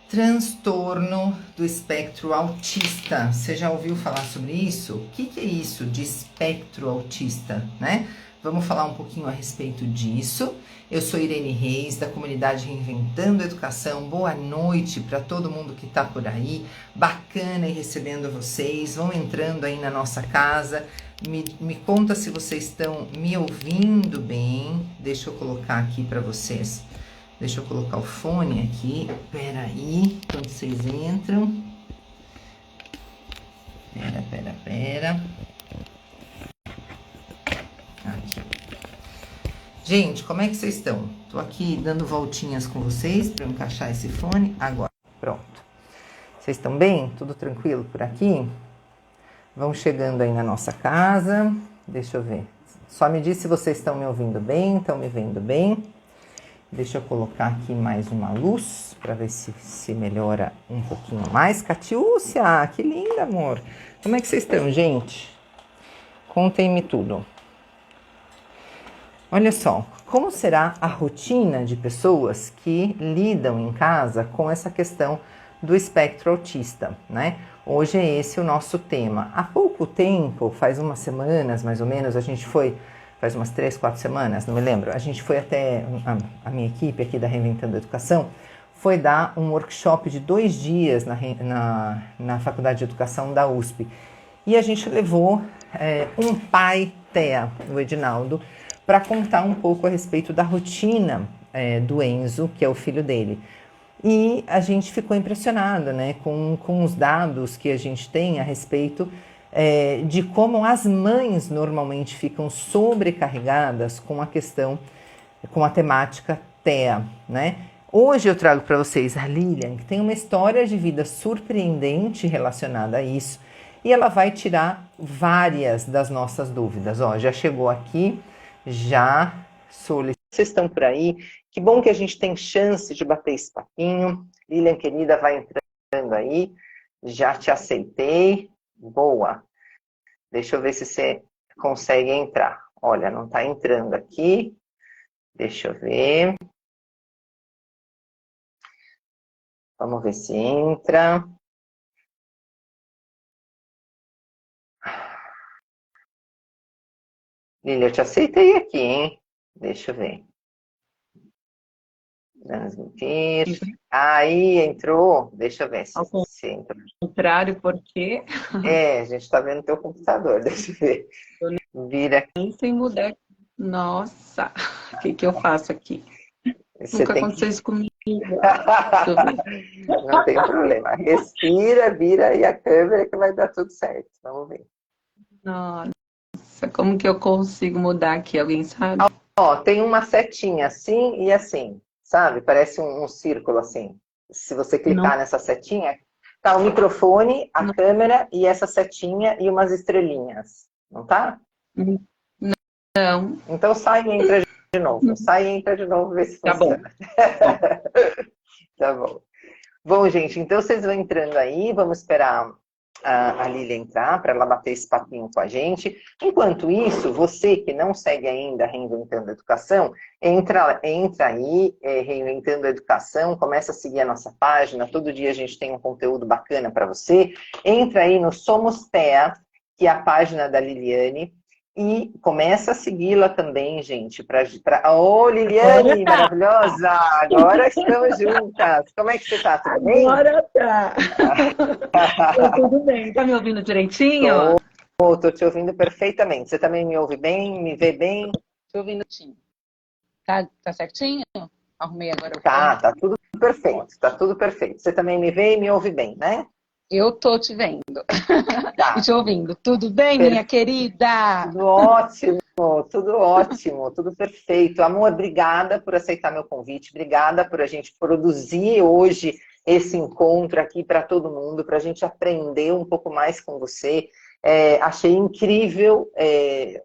Transtorno do espectro autista. Você já ouviu falar sobre isso? O que é isso de espectro autista, né? Vamos falar um pouquinho a respeito disso. Eu sou Irene Reis, da comunidade Reinventando Educação. Boa noite para todo mundo que está por aí. Bacana ir recebendo vocês. Vão entrando aí na nossa casa. Me conta se vocês estão me ouvindo bem. Deixa eu colocar aqui para vocês. Deixa eu colocar o fone aqui. Pera aí, quando vocês entram. Pera. Aqui. Gente, como é que vocês estão? Tô aqui dando voltinhas com vocês para eu encaixar esse fone. Agora, pronto. Vocês estão bem? Tudo tranquilo por aqui? Vão chegando aí na nossa casa. Deixa eu ver. Só me diz se vocês estão me ouvindo bem, estão me vendo bem. Deixa eu colocar aqui mais uma luz para ver se melhora um pouquinho mais. Catiúcia, que linda, amor. Como é que vocês estão, gente? Contem-me tudo. Olha só, como será a rotina de pessoas que lidam em casa com essa questão do espectro autista, né? Hoje é esse o nosso tema. Há pouco tempo, faz umas semanas mais ou menos, a gente foi... Faz umas 3, 4 semanas, não me lembro. A gente foi até, a minha equipe aqui da Reinventando Educação, foi dar um workshop de 2 dias na Faculdade de Educação da USP. E a gente levou um pai TEA, o Edinaldo, para contar um pouco a respeito da rotina do Enzo, que é o filho dele. E a gente ficou impressionado, né, com os dados que a gente tem a respeito de como as mães normalmente ficam sobrecarregadas com a questão, com a temática TEA, né? Hoje eu trago para vocês a Lilian, que tem uma história de vida surpreendente relacionada a isso, e ela vai tirar várias das nossas dúvidas. Ó, já chegou aqui, já solicitou. Vocês estão por aí? Que bom que a gente tem chance de bater esse papinho. Lilian, querida, vai entrando aí. Já te aceitei. Boa. Deixa eu ver se você consegue entrar. Olha, não está entrando aqui. Deixa eu ver. Vamos ver se entra. Lilia, eu te aceitei aqui, hein? Deixa eu ver. Transmitir. Aí, entrou. Deixa eu ver se entrou. Ao contrário, porque A gente está vendo o teu computador. Deixa eu ver. Vira aqui. nem sem mudar. Nossa, o que eu faço aqui? Você Nunca tem aconteceu que... isso comigo. Não tem problema. Respira, vira aí a câmera que vai dar tudo certo. Vamos ver. Nossa, como que eu consigo mudar aqui? Alguém sabe? Ó, tem uma setinha assim e assim, sabe? Parece um círculo assim. Se você clicar Não, nessa setinha, tá o microfone, a câmera e essa setinha e umas estrelinhas. Não tá? não. Então sai e entra de novo. Sai e entra de novo, ver se Tá bom. funciona. Tá bom. Bom, gente, então vocês vão entrando aí, vamos esperar a Lília entrar para ela bater esse papinho com a gente. Enquanto isso, você que não segue ainda Reinventando a Educação, entra aí, Reinventando a Educação, começa a seguir a nossa página, todo dia a gente tem um conteúdo bacana para você. Entra aí no Somos TEA, que é a página da Liliane, e começa a segui-la também, gente. Ô, Liliane, maravilhosa! Agora estamos juntas. Como é que você está? Tudo bem? Agora tá. Tudo bem. Tá me ouvindo direitinho? Tô te ouvindo perfeitamente. Você também me ouve bem? Me vê bem? Tô ouvindo sim. Tá certinho? Arrumei agora o Tá, fone. tá tudo perfeito. Tá tudo perfeito. Você também me vê e me ouve bem, né? Eu tô te vendo e Tá. te ouvindo. Tudo bem, minha querida? Tudo ótimo, tudo perfeito. Amor, obrigada por aceitar meu convite, obrigada por a gente produzir hoje esse encontro aqui para todo mundo, para a gente aprender um pouco mais com você. Achei incrível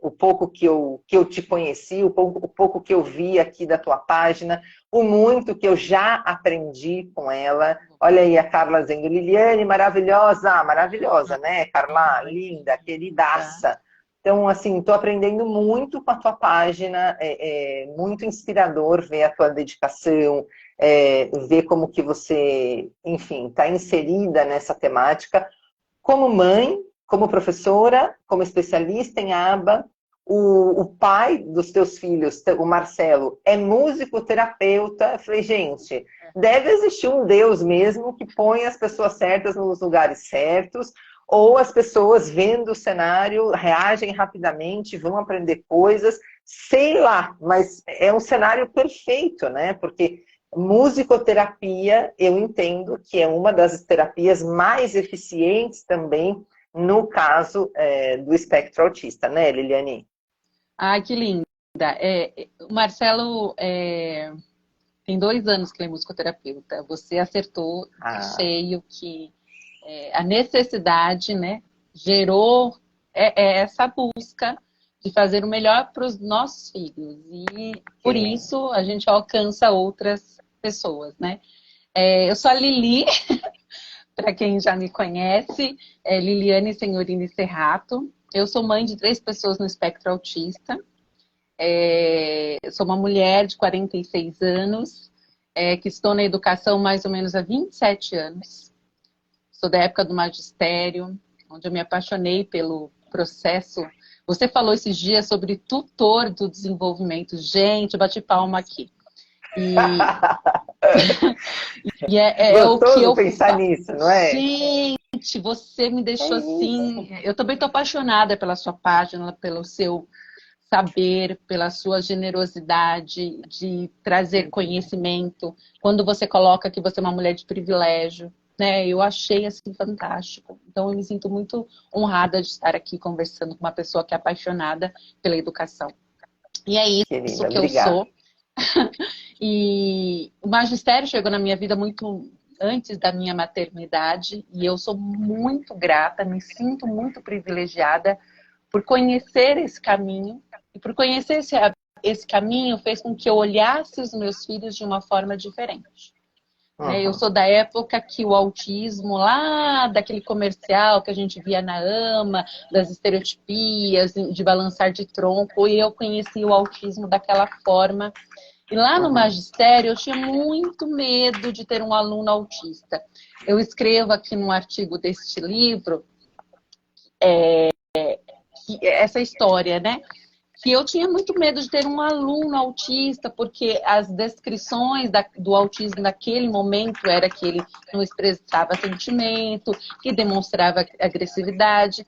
o pouco que eu te conheci, o pouco que eu vi aqui da tua página, o muito que eu já aprendi com ela. Olha aí a Carla dizendo, Liliane, maravilhosa, né, Carla? Linda, queridaça. Então, assim, estou aprendendo muito com a tua página, muito inspirador ver a tua dedicação, ver como que você, enfim, está inserida nessa temática, como mãe, como professora, como especialista em ABA. O pai dos teus filhos, o Marcelo, é músico terapeuta. Eu falei, gente, deve existir um Deus mesmo que põe as pessoas certas nos lugares certos, ou as pessoas vendo o cenário reagem rapidamente, vão aprender coisas, sei lá, mas é um cenário perfeito, né? Porque musicoterapia, eu entendo que é uma das terapias mais eficientes também no caso do espectro autista, né, Liliane? Ai, que linda. O Marcelo tem 2 anos que ele é musicoterapeuta. Você acertou em Ah, cheio que a necessidade, né, gerou essa busca de fazer o melhor para os nossos filhos. E por sim. isso a gente alcança outras pessoas, né? Eu sou a Lili, para quem já me conhece, Liliane Senhorini Serrato. Eu sou mãe de 3 pessoas no espectro autista. Eu sou uma mulher de 46 anos, que estou na educação mais ou menos há 27 anos. Sou da época do magistério, onde eu me apaixonei pelo processo. Você falou esses dias sobre tutor do desenvolvimento. Gente, eu bati palma aqui. E, é o que Gostoso eu pensar faço. nisso, não é? Gente, você me É deixou isso. assim. Eu também estou apaixonada pela sua página, pelo seu saber, pela sua generosidade de trazer conhecimento. Quando você coloca que você é uma mulher de privilégio, né? Eu achei assim fantástico. Então eu me sinto muito honrada de estar aqui conversando com uma pessoa que é apaixonada pela educação. E é isso Querida, que eu obrigada. sou. E o magistério chegou na minha vida muito antes da minha maternidade e eu sou muito grata, me sinto muito privilegiada por conhecer esse caminho. E por conhecer esse caminho fez com que eu olhasse os meus filhos de uma forma diferente. Né? Eu Uhum, sou da época que o autismo, lá daquele comercial que a gente via na AMA, das estereotipias, de balançar de tronco, e eu conheci o autismo daquela forma. E lá no uhum. magistério eu tinha muito medo de ter um aluno autista. Eu escrevo aqui num artigo deste livro essa história, né? Que eu tinha muito medo de ter um aluno autista, porque as descrições do autismo naquele momento era que ele não expressava sentimento, que demonstrava agressividade.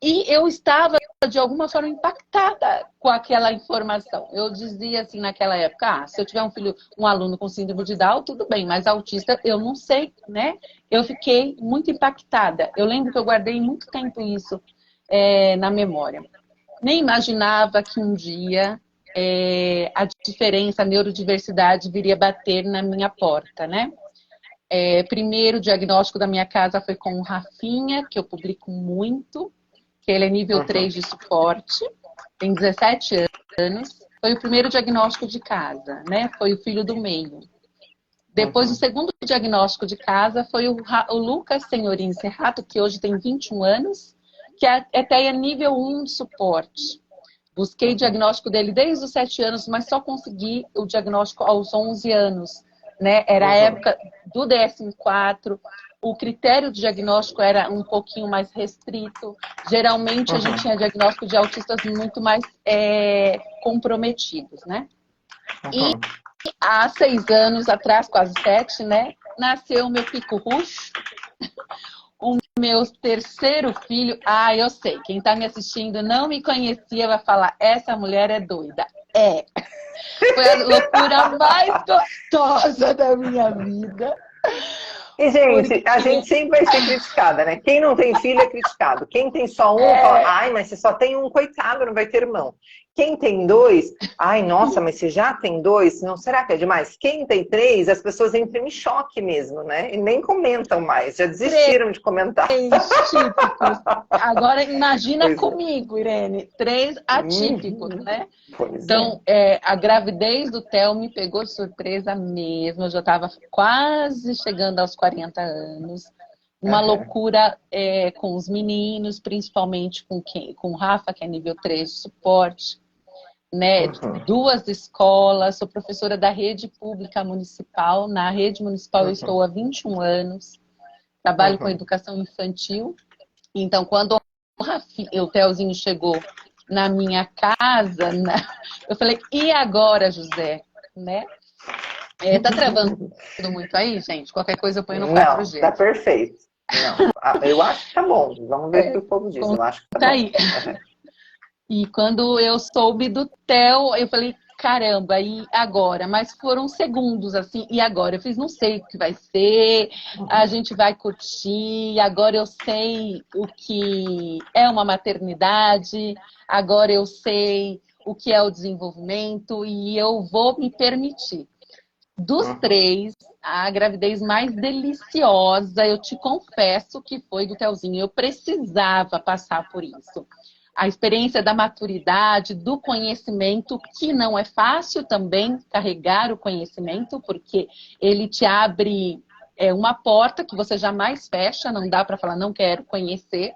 E eu estava, de alguma forma, impactada com aquela informação. Eu dizia assim naquela época, se eu tiver um aluno com síndrome de Down, tudo bem, mas autista eu não sei, né? Eu fiquei muito impactada. Eu lembro que eu guardei muito tempo isso na memória. Nem imaginava que um dia a diferença, a neurodiversidade viria bater na minha porta, né? Primeiro, o diagnóstico da minha casa foi com o Rafinha, que eu publico muito, que ele é nível Uhum, 3 de suporte, tem 17 anos. Foi o primeiro diagnóstico de casa, né? Foi o filho do meio. Depois, o uhum, segundo diagnóstico de casa foi o Lucas Senhorini Serrato, que hoje tem 21 anos, que é até nível 1 de suporte. Busquei o uhum, diagnóstico dele desde os 7 anos, mas só consegui o diagnóstico aos 11 anos. Né? Era a uhum, época do DSM-4, o critério de diagnóstico era um pouquinho mais restrito. Geralmente a gente uhum, tinha diagnóstico de autistas muito mais comprometidos, né? E uhum. há 6 anos atrás, quase 7, né? Nasceu o meu pico roxo, o meu terceiro filho. Ah, eu sei, quem está me assistindo não me conhecia, vai falar, essa mulher é doida. Foi a loucura mais gostosa da minha vida, E, gente, a porque gente sempre vai ser criticada, né? Quem não tem filho é criticado. Quem tem só um, fala, ai, mas você só tem um, coitado, não vai ter irmão. Quem tem dois, ai, nossa, mas você já tem dois? Não, será que é demais? Quem tem três, as pessoas entram em choque mesmo, né? E nem comentam mais, já desistiram de comentar. 3 típicos. Agora imagina Pois é. comigo, Irene, 3 atípicos, Uhum. né? Pois é. Então, a gravidez do Theo me pegou de surpresa mesmo. Eu já estava quase chegando aos 40 anos. Uma Uhum. loucura com os meninos, principalmente com o Rafa, que é nível 3 de suporte. né? 2 escolas, sou professora da rede pública municipal. Na rede municipal eu estou há 21 anos, trabalho com educação infantil. Então, quando o Telzinho chegou na minha casa, eu falei, e agora, José? Né? Tá travando muito aí, gente? Qualquer coisa eu ponho no 4G. Não, tá perfeito. Não, eu acho que tá bom. Vamos ver o que o povo diz. Eu acho que tá bom. Aí. E quando eu soube do Theo, eu falei, caramba, e agora? Mas foram segundos, assim, e agora? Eu fiz, não sei o que vai ser, a gente vai curtir, agora eu sei o que é uma maternidade, agora eu sei o que é o desenvolvimento e eu vou me permitir. Dos 3, a gravidez mais deliciosa, eu te confesso que foi do Telzinho. Eu precisava passar por isso. A experiência da maturidade, do conhecimento, que não é fácil também carregar o conhecimento, porque ele te abre uma porta que você jamais fecha, não dá para falar, não quero conhecer.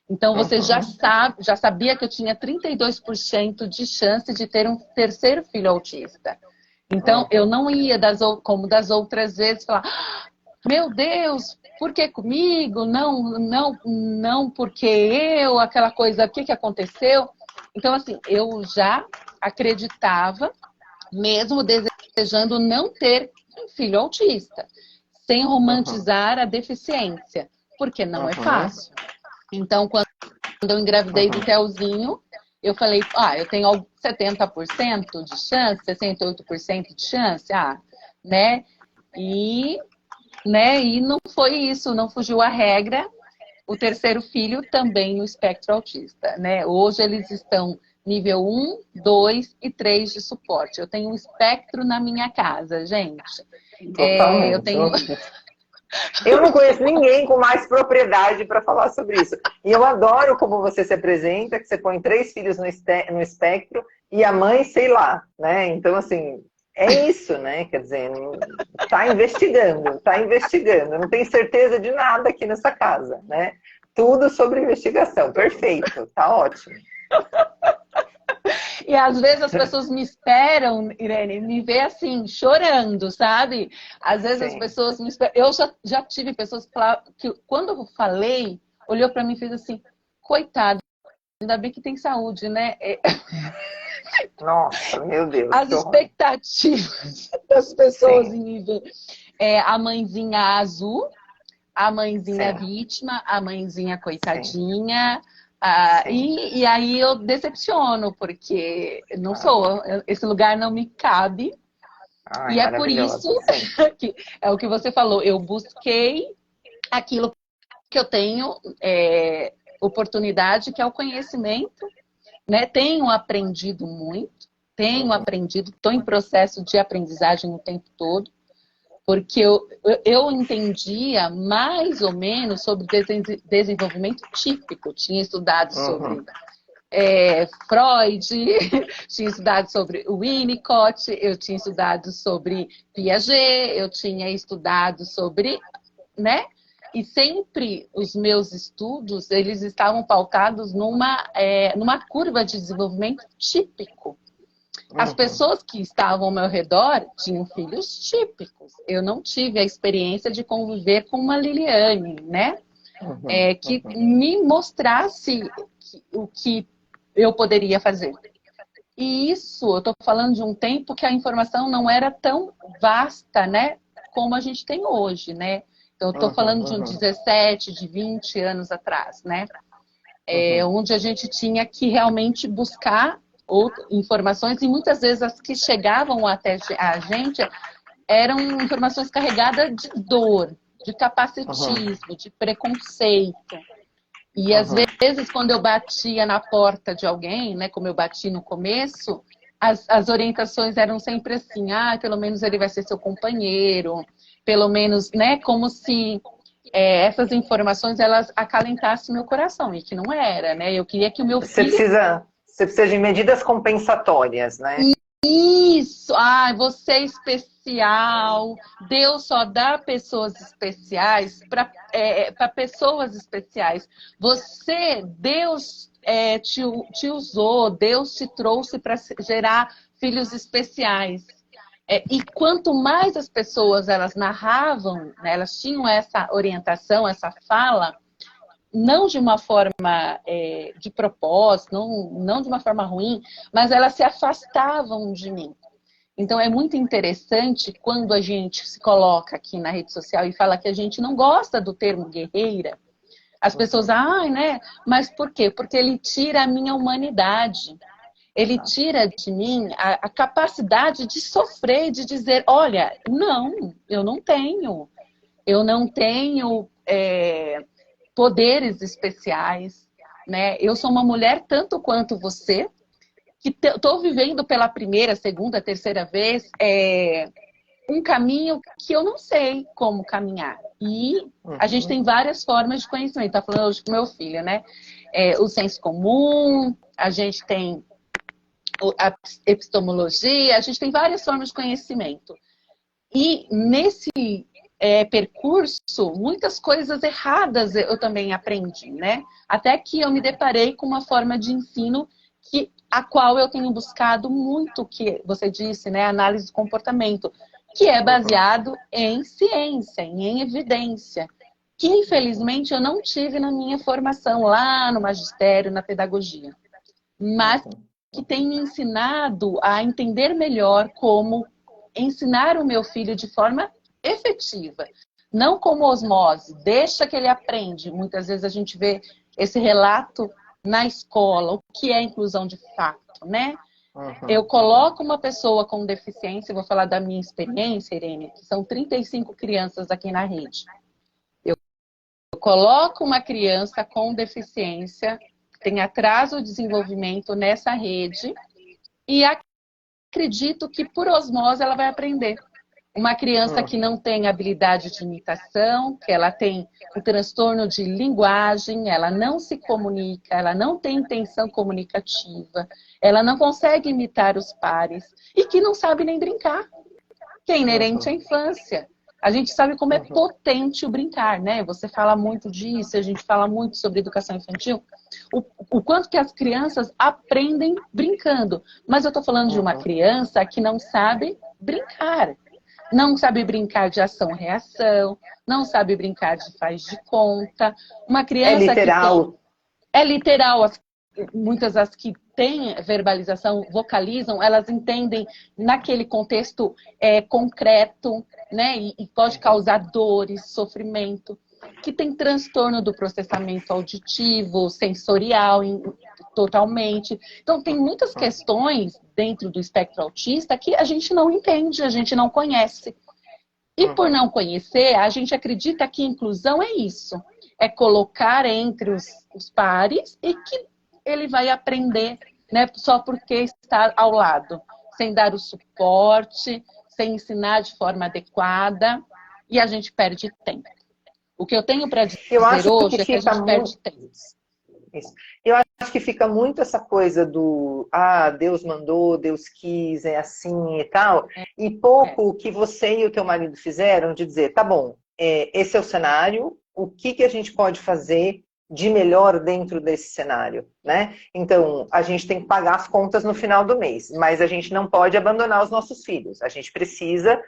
Então, você já sabia que eu tinha 32% de chance de ter um terceiro filho autista. Então, eu não ia, como das outras vezes, falar, meu Deus, por que comigo? Não porque eu, aquela coisa, o que aconteceu? Então, assim, eu já acreditava, mesmo desejando não ter um filho autista, sem romantizar a deficiência, porque não é fácil. Então, quando eu engravidei do Telzinho, eu falei, eu tenho 70% de chance, 68% de chance, né? E não foi isso, não fugiu a regra. O terceiro filho também no espectro autista, né? Hoje eles estão nível 1, 2 e 3 de suporte. Eu tenho um espectro na minha casa, gente. Totalmente. Eu não conheço ninguém com mais propriedade para falar sobre isso. E eu adoro como você se apresenta, que você põe 3 filhos no espectro e a mãe, sei lá, né? Então, assim, é isso, né? Quer dizer, tá investigando. Não tem certeza de nada aqui nessa casa, né? Tudo sobre investigação. Perfeito, tá ótimo. E às vezes as pessoas me esperam, Irene, me vê assim, chorando, sabe? Às vezes as pessoas me esperam. Eu já tive pessoas que quando eu falei, olhou para mim e fez assim, coitado, ainda bem que tem saúde, né? Nossa, meu Deus. As expectativas das pessoas em me ver. A mãezinha azul, a mãezinha vítima, a mãezinha coitadinha. E aí eu decepciono, porque não sou, esse lugar não me cabe. E é por isso que é o que você falou, eu busquei aquilo que eu tenho oportunidade, que é o conhecimento, né? Tenho aprendido muito, estou em processo de aprendizagem o tempo todo, porque eu entendia mais ou menos sobre desenvolvimento típico. Tinha estudado sobre Freud, tinha estudado sobre Winnicott, eu tinha estudado sobre Piaget, eu tinha estudado sobre, né? E sempre os meus estudos, eles estavam pautados numa curva de desenvolvimento típico. As pessoas que estavam ao meu redor tinham filhos típicos. Eu não tive a experiência de conviver com uma Liliane, né? Que me mostrasse o que eu poderia fazer. E isso, eu estou falando de um tempo que a informação não era tão vasta, né? Como a gente tem hoje, né? Então, eu estou falando de 17, de 20 anos atrás, né? Onde a gente tinha que realmente buscar informações, e muitas vezes as que chegavam até a gente eram informações carregadas de dor, de capacitismo, de preconceito. E às vezes, quando eu batia na porta de alguém, né, como eu bati no começo, as orientações eram sempre assim, pelo menos ele vai ser seu companheiro, pelo menos, né, como se essas informações elas acalentassem meu coração, e que não era, né? Eu queria que o meu filho... Você precisa de medidas compensatórias, né? Isso, você é especial. Deus só dá pessoas especiais para pessoas especiais. Deus te usou, Deus te trouxe para gerar filhos especiais. E quanto mais as pessoas elas narravam, né, elas tinham essa orientação, essa fala, não de uma forma de propósito, não de uma forma ruim, mas elas se afastavam de mim. Então é muito interessante quando a gente se coloca aqui na rede social e fala que a gente não gosta do termo guerreira. As pessoas, né? Mas por quê? Porque ele tira a minha humanidade. Ele tira de mim a capacidade de sofrer, de dizer, olha, não, eu não tenho. Eu não tenho poderes especiais, né? Eu sou uma mulher tanto quanto você, que estou vivendo pela primeira, segunda, terceira vez um caminho que eu não sei como caminhar. E a gente tem várias formas de conhecimento. Está falando hoje com meu filho, né? O senso comum, a gente tem a epistemologia, a gente tem várias formas de conhecimento. E nesse percurso, muitas coisas erradas eu também aprendi, né? Até que eu me deparei com uma forma de ensino a qual eu tenho buscado muito, que você disse, né? Análise do comportamento, que é baseado em ciência, em evidência, que infelizmente eu não tive na minha formação lá no magistério, na pedagogia, mas que tem me ensinado a entender melhor como ensinar o meu filho de forma efetiva, não como osmose, deixa que ele aprende. Muitas vezes a gente vê esse relato na escola, o que é inclusão de fato, né? Eu coloco uma pessoa com deficiência, vou falar da minha experiência, Irene, que são 35 crianças aqui na rede. Eu coloco uma criança com deficiência, que tem atraso de desenvolvimento nessa rede, e acredito que por osmose ela vai aprender. Uma criança que não tem habilidade de imitação, que ela tem um transtorno de linguagem, ela não se comunica, ela não tem intenção comunicativa, ela não consegue imitar os pares e que não sabe nem brincar, que é inerente à infância. A gente sabe como é potente o brincar, né? Você fala muito disso, a gente fala muito sobre educação infantil, o quanto que as crianças aprendem brincando. Mas eu estou falando de uma criança que não sabe brincar. Não sabe brincar de ação-reação, não sabe brincar de faz de conta. Uma criança literal. É literal. Muitas das que têm verbalização, vocalizam, elas entendem naquele contexto concreto, né? E pode causar dores, sofrimento. Que tem transtorno do processamento auditivo, sensorial, totalmente. Então, tem muitas questões dentro do espectro autista que a gente não entende, a gente não conhece. E por não conhecer, a gente acredita que inclusão é isso. É colocar entre os pares e que ele vai aprender, né, só porque está ao lado. Sem dar o suporte, sem ensinar de forma adequada. E a gente perde tempo. O que eu tenho para dizer hoje é que a gente perde tempo. Isso. Eu acho que fica muito essa coisa do Deus mandou, Deus quis, é assim e tal, e pouco o que você e o teu marido fizeram de dizer, tá bom, esse é o cenário, o que a gente pode fazer de melhor dentro desse cenário, né? Então, a gente tem que pagar as contas no final do mês, mas a gente não pode abandonar os nossos filhos, a gente precisa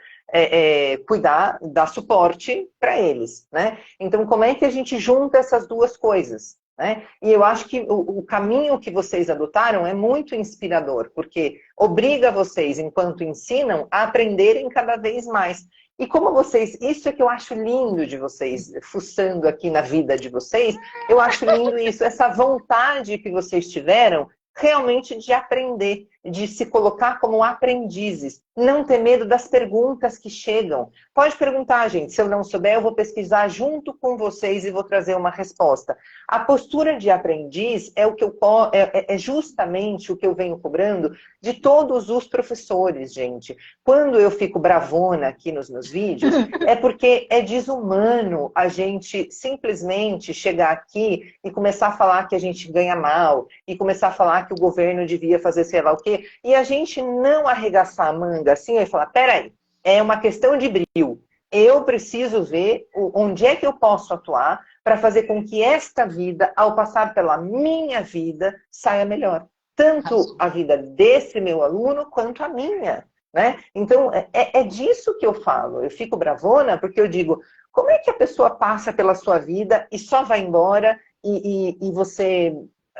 cuidar, dar suporte para eles, né? Então, como é que a gente junta essas duas coisas? Né? E eu acho que o caminho que vocês adotaram é muito inspirador, porque obriga vocês, enquanto ensinam, a aprenderem cada vez mais. E como vocês, isso é que eu acho lindo de vocês, fuçando aqui na vida de vocês, eu acho lindo isso, essa vontade que vocês tiveram realmente de aprender, de se colocar como aprendizes, não ter medo das perguntas que chegam. Pode perguntar, gente, se eu não souber, eu vou pesquisar junto com vocês e vou trazer uma resposta. A postura de aprendiz é justamente o que eu venho cobrando de todos os professores, gente. Quando eu fico bravona aqui nos meus vídeos, é porque é desumano a gente simplesmente chegar aqui e começar a falar que a gente ganha mal, e começar a falar que o governo devia fazer sei lá o quê. meio. E a gente não arregaçar a manga assim e falar, peraí, é uma questão de brio. Eu preciso ver onde é que eu posso atuar para fazer com que esta vida, ao passar pela minha vida, saia melhor. Tanto a vida desse meu aluno, quanto a minha. Né? Então, é disso que eu falo. Eu fico bravona porque eu digo, como é que a pessoa passa pela sua vida e só vai embora e você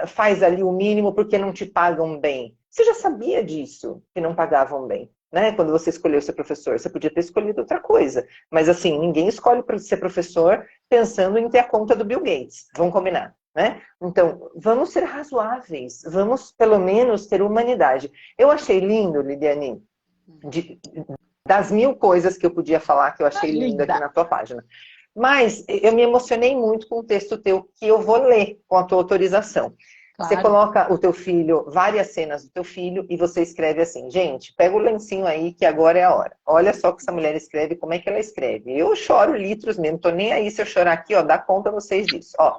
faz ali o mínimo porque não te pagam bem? Você já sabia disso, que não pagavam bem. Né? Quando você escolheu ser professor, você podia ter escolhido outra coisa. Mas assim, ninguém escolhe para ser professor pensando em ter a conta do Bill Gates. Vamos combinar. Né? Então, vamos ser razoáveis. Vamos, pelo menos, ter humanidade. Eu achei lindo, Lidiane, das 1000 coisas que eu podia falar que eu achei lindo aqui na tua página. Mas eu me emocionei muito com o texto teu, que eu vou ler com a tua autorização. Claro. Você coloca o teu filho, várias cenas do teu filho, e você escreve assim, gente, pega o lencinho aí que agora é a hora. Olha só o que essa mulher escreve, como é que ela escreve. Eu choro litros mesmo, tô nem aí se eu chorar aqui, ó, dá conta vocês disso. Ó,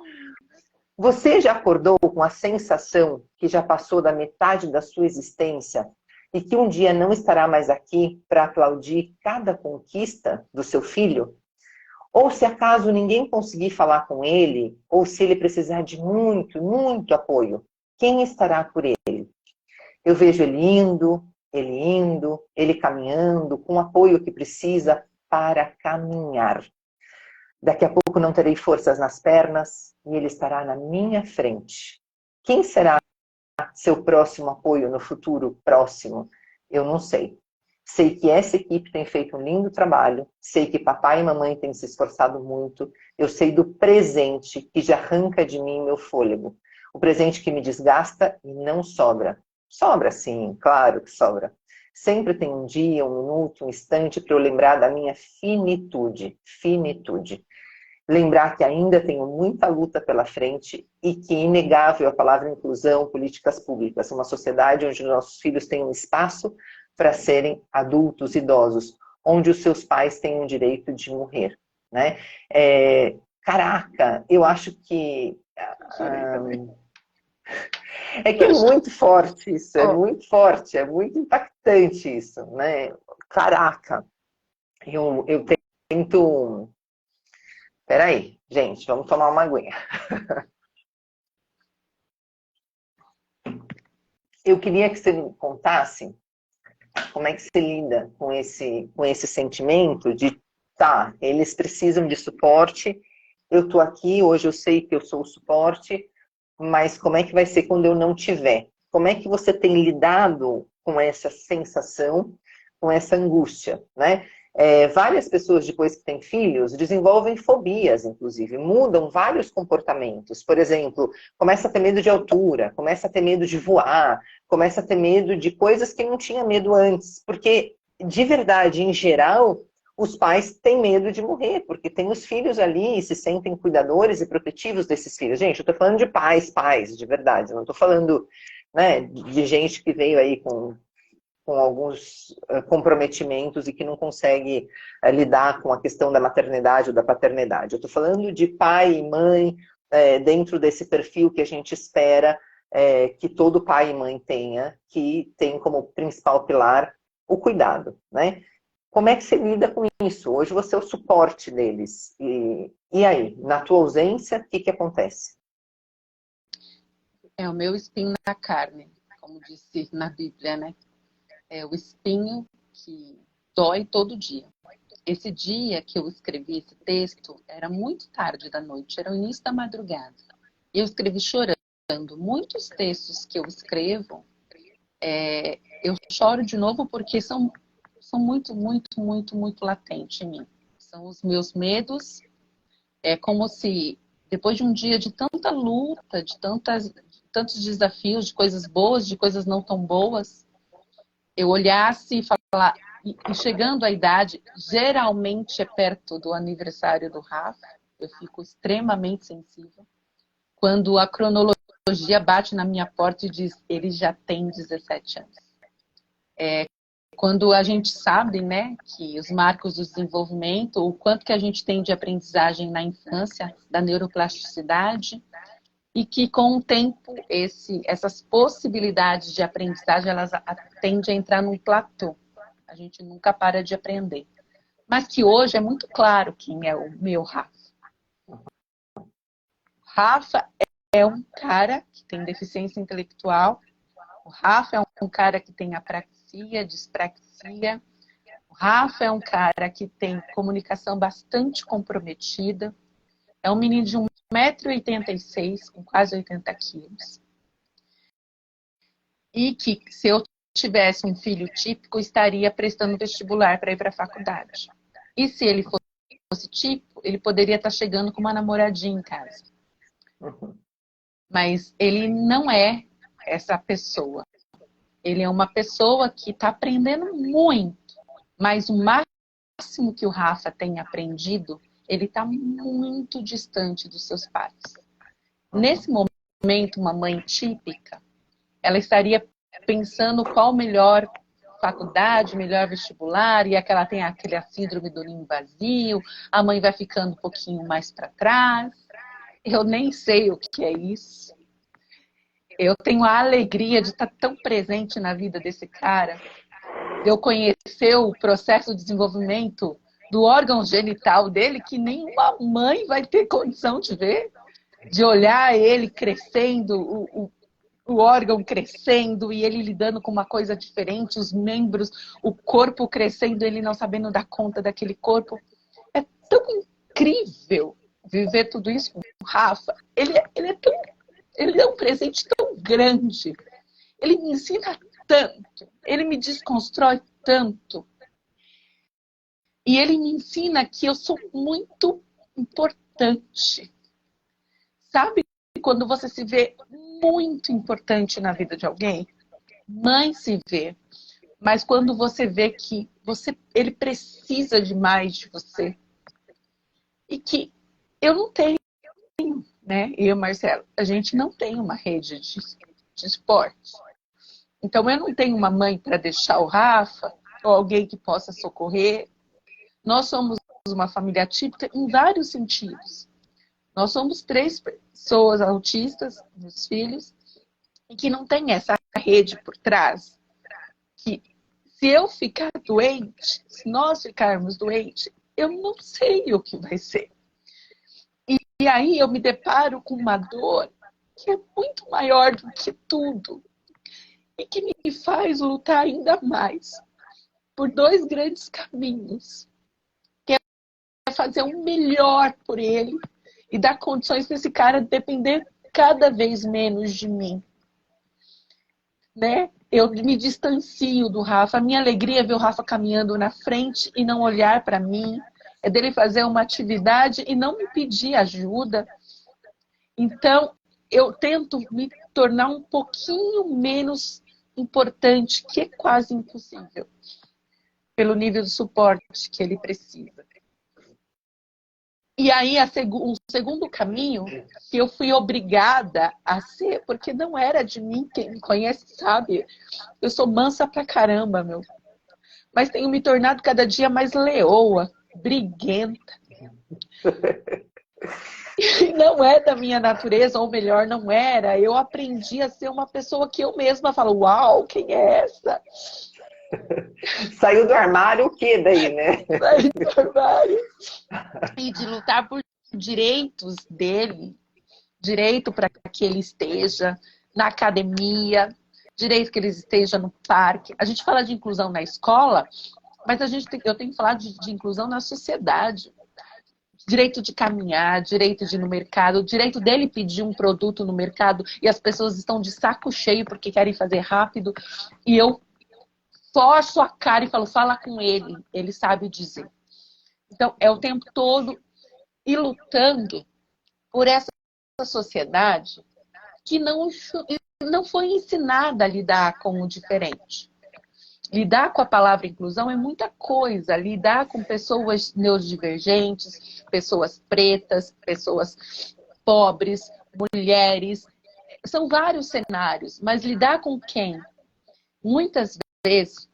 você já acordou com a sensação que já passou da metade da sua existência e que um dia não estará mais aqui para aplaudir cada conquista do seu filho? Ou se acaso ninguém conseguir falar com ele, ou se ele precisar de muito, muito apoio, quem estará por ele? Eu vejo ele indo, ele caminhando, com o apoio que precisa para caminhar. Daqui a pouco não terei forças nas pernas e ele estará na minha frente. Quem será seu próximo apoio no futuro próximo? Eu não sei. Sei que essa equipe tem feito um lindo trabalho, sei que papai e mamãe têm se esforçado muito, eu sei do presente que já arranca de mim meu fôlego. O presente que me desgasta e não sobra. Sobra sim, claro que sobra. Sempre tem um dia, um minuto, um instante para eu lembrar da minha finitude. Finitude. Lembrar que ainda tenho muita luta pela frente e que é inegável a palavra inclusão, políticas públicas, uma sociedade onde nossos filhos têm um espaço para serem adultos idosos, onde os seus pais têm o direito de morrer. Né? Caraca, eu acho que... é que é muito forte isso, é muito forte, é muito impactante isso. Né? Caraca, eu tento... Peraí, gente, vamos tomar uma aguinha. Eu queria que você me contasse como é que você lida com esse sentimento de, tá, eles precisam de suporte, eu tô aqui, hoje eu sei que eu sou o suporte, mas como é que vai ser quando eu não tiver? Como é que você tem lidado com essa sensação, com essa angústia, né? Várias pessoas, depois que têm filhos, desenvolvem fobias, inclusive, mudam vários comportamentos. Por exemplo, começa a ter medo de altura, começa a ter medo de voar, começa a ter medo de coisas que não tinha medo antes. Porque, de verdade, em geral, os pais têm medo de morrer, porque tem os filhos ali e se sentem cuidadores e protetivos desses filhos. Gente, eu estou falando de pais, de verdade. Eu não estou falando, né, de gente que veio aí com alguns comprometimentos e que não consegue lidar com a questão da maternidade ou da paternidade. Eu estou falando de pai e mãe dentro desse perfil que a gente espera que todo pai e mãe tenha, que tem como principal pilar o cuidado, né? Como é que você lida com isso? Hoje você é o suporte deles. E aí, na tua ausência, o que acontece? É o meu espinho na carne, como disse na Bíblia, né? É o espinho que dói todo dia. Esse dia que eu escrevi esse texto era muito tarde da noite, era o início da madrugada. E eu escrevi chorando. Muitos textos que eu escrevo, eu choro de novo porque são muito, muito, muito, muito latentes em mim. São os meus medos. É como se, depois de um dia de tanta luta, de tantos desafios, de coisas boas, de coisas não tão boas, eu olhasse e falar, e chegando à idade, geralmente é perto do aniversário do Rafa, eu fico extremamente sensível. Quando a cronologia bate na minha porta e diz, ele já tem 17 anos. Quando a gente sabe, né, que os marcos do desenvolvimento, o quanto que a gente tem de aprendizagem na infância, da neuroplasticidade, e que com o tempo essas possibilidades de aprendizagem elas tendem a entrar num platô. A gente nunca para de aprender. Mas que hoje é muito claro quem é o meu Rafa. Rafa é um cara que tem deficiência intelectual. O Rafa é um cara que tem apraxia, dispraxia. O Rafa é um cara que tem comunicação bastante comprometida. É um menino de 1,86 m, com quase 80 quilos. E que, se eu tivesse um filho típico, estaria prestando vestibular para ir para a faculdade. E se ele fosse típico, ele poderia estar chegando com uma namoradinha em casa. Mas ele não é essa pessoa. Ele é uma pessoa que está aprendendo muito. Mas o máximo que o Rafa tem aprendido, ele está muito distante dos seus pais. Nesse momento, uma mãe típica, ela estaria pensando qual melhor faculdade, melhor vestibular, e ela tem aquela síndrome do ninho vazio, a mãe vai ficando um pouquinho mais para trás. Eu nem sei o que é isso. Eu tenho a alegria de estar tão presente na vida desse cara, de eu conhecer o processo de desenvolvimento do órgão genital dele, que nenhuma mãe vai ter condição de ver, de olhar ele crescendo, o órgão crescendo e ele lidando com uma coisa diferente, os membros, o corpo crescendo, ele não sabendo dar conta daquele corpo. É tão incrível viver tudo isso com o Rafa. Ele é um presente tão grande. Ele me ensina tanto. Ele me desconstrói tanto. E ele me ensina que eu sou muito importante. Sabe quando você se vê muito importante na vida de alguém? Mãe se vê. Mas quando você vê que ele precisa demais de você. E que eu não tenho, né? Eu e o Marcelo, a gente não tem uma rede de esporte. Então eu não tenho uma mãe para deixar o Rafa, ou alguém que possa socorrer. Nós somos uma família típica em vários sentidos. Nós somos 3 pessoas autistas, meus filhos, e que não tem essa rede por trás. Que se eu ficar doente, se nós ficarmos doentes, eu não sei o que vai ser. E aí eu me deparo com uma dor que é muito maior do que tudo. E que me faz lutar ainda mais por 2 grandes caminhos. Que é fazer o melhor por ele e dar condições desse cara depender cada vez menos de mim. Né? Eu me distancio do Rafa. A minha alegria é ver o Rafa caminhando na frente e não olhar para mim. É dele fazer uma atividade e não me pedir ajuda. Então, eu tento me tornar um pouquinho menos importante, que é quase impossível, pelo nível de suporte que ele precisa. E aí, um segundo caminho que eu fui obrigada a ser, porque não era de mim, quem me conhece sabe, eu sou mansa pra caramba, meu. Mas tenho me tornado cada dia mais leoa, briguenta. E não é da minha natureza, ou melhor, não era. Eu aprendi a ser uma pessoa que eu mesma falo, uau, quem é essa? Saiu do armário o quê daí, né? Saiu do armário. E de lutar por direitos dele, direito para que ele esteja na academia, direito que ele esteja no parque. A gente fala de inclusão na escola, mas eu tenho que falar de inclusão na sociedade. Direito de caminhar, direito de ir no mercado, direito dele pedir um produto no mercado e as pessoas estão de saco cheio porque querem fazer rápido e eu forço a cara e falo, fala com ele, ele sabe dizer. Então, é o tempo todo ir lutando por essa sociedade que não foi ensinada a lidar com o diferente. Lidar com a palavra inclusão é muita coisa. Lidar com pessoas neurodivergentes, pessoas pretas, pessoas pobres, mulheres. São vários cenários, mas lidar com quem? Muitas vezes,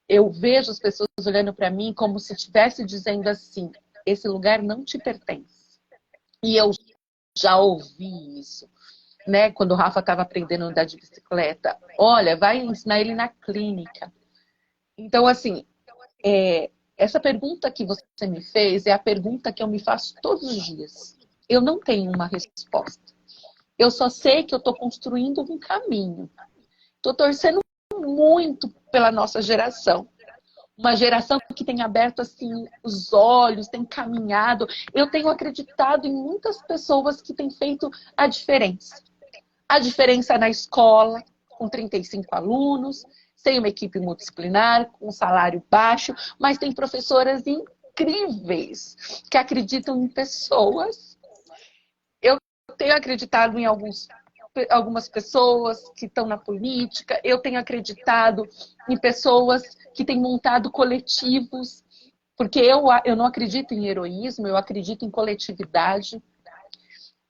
eu vejo as pessoas olhando para mim como se estivesse dizendo assim, esse lugar não te pertence. E eu já ouvi isso, né? Quando o Rafa estava aprendendo a andar de bicicleta. Olha, vai ensinar ele na clínica. Então, assim, essa pergunta que você me fez é a pergunta que eu me faço todos os dias. Eu não tenho uma resposta. Eu só sei que eu estou construindo um caminho. Estou torcendo muito pela nossa geração. Uma geração que tem aberto assim os olhos, tem caminhado. Eu tenho acreditado em muitas pessoas que têm feito a diferença. A diferença na escola, com 35 alunos, sem uma equipe multidisciplinar, com um salário baixo, mas tem professoras incríveis que acreditam em pessoas. Eu tenho acreditado em algumas pessoas que estão na política, eu tenho acreditado em pessoas que têm montado coletivos, porque eu não acredito em heroísmo, eu acredito em coletividade.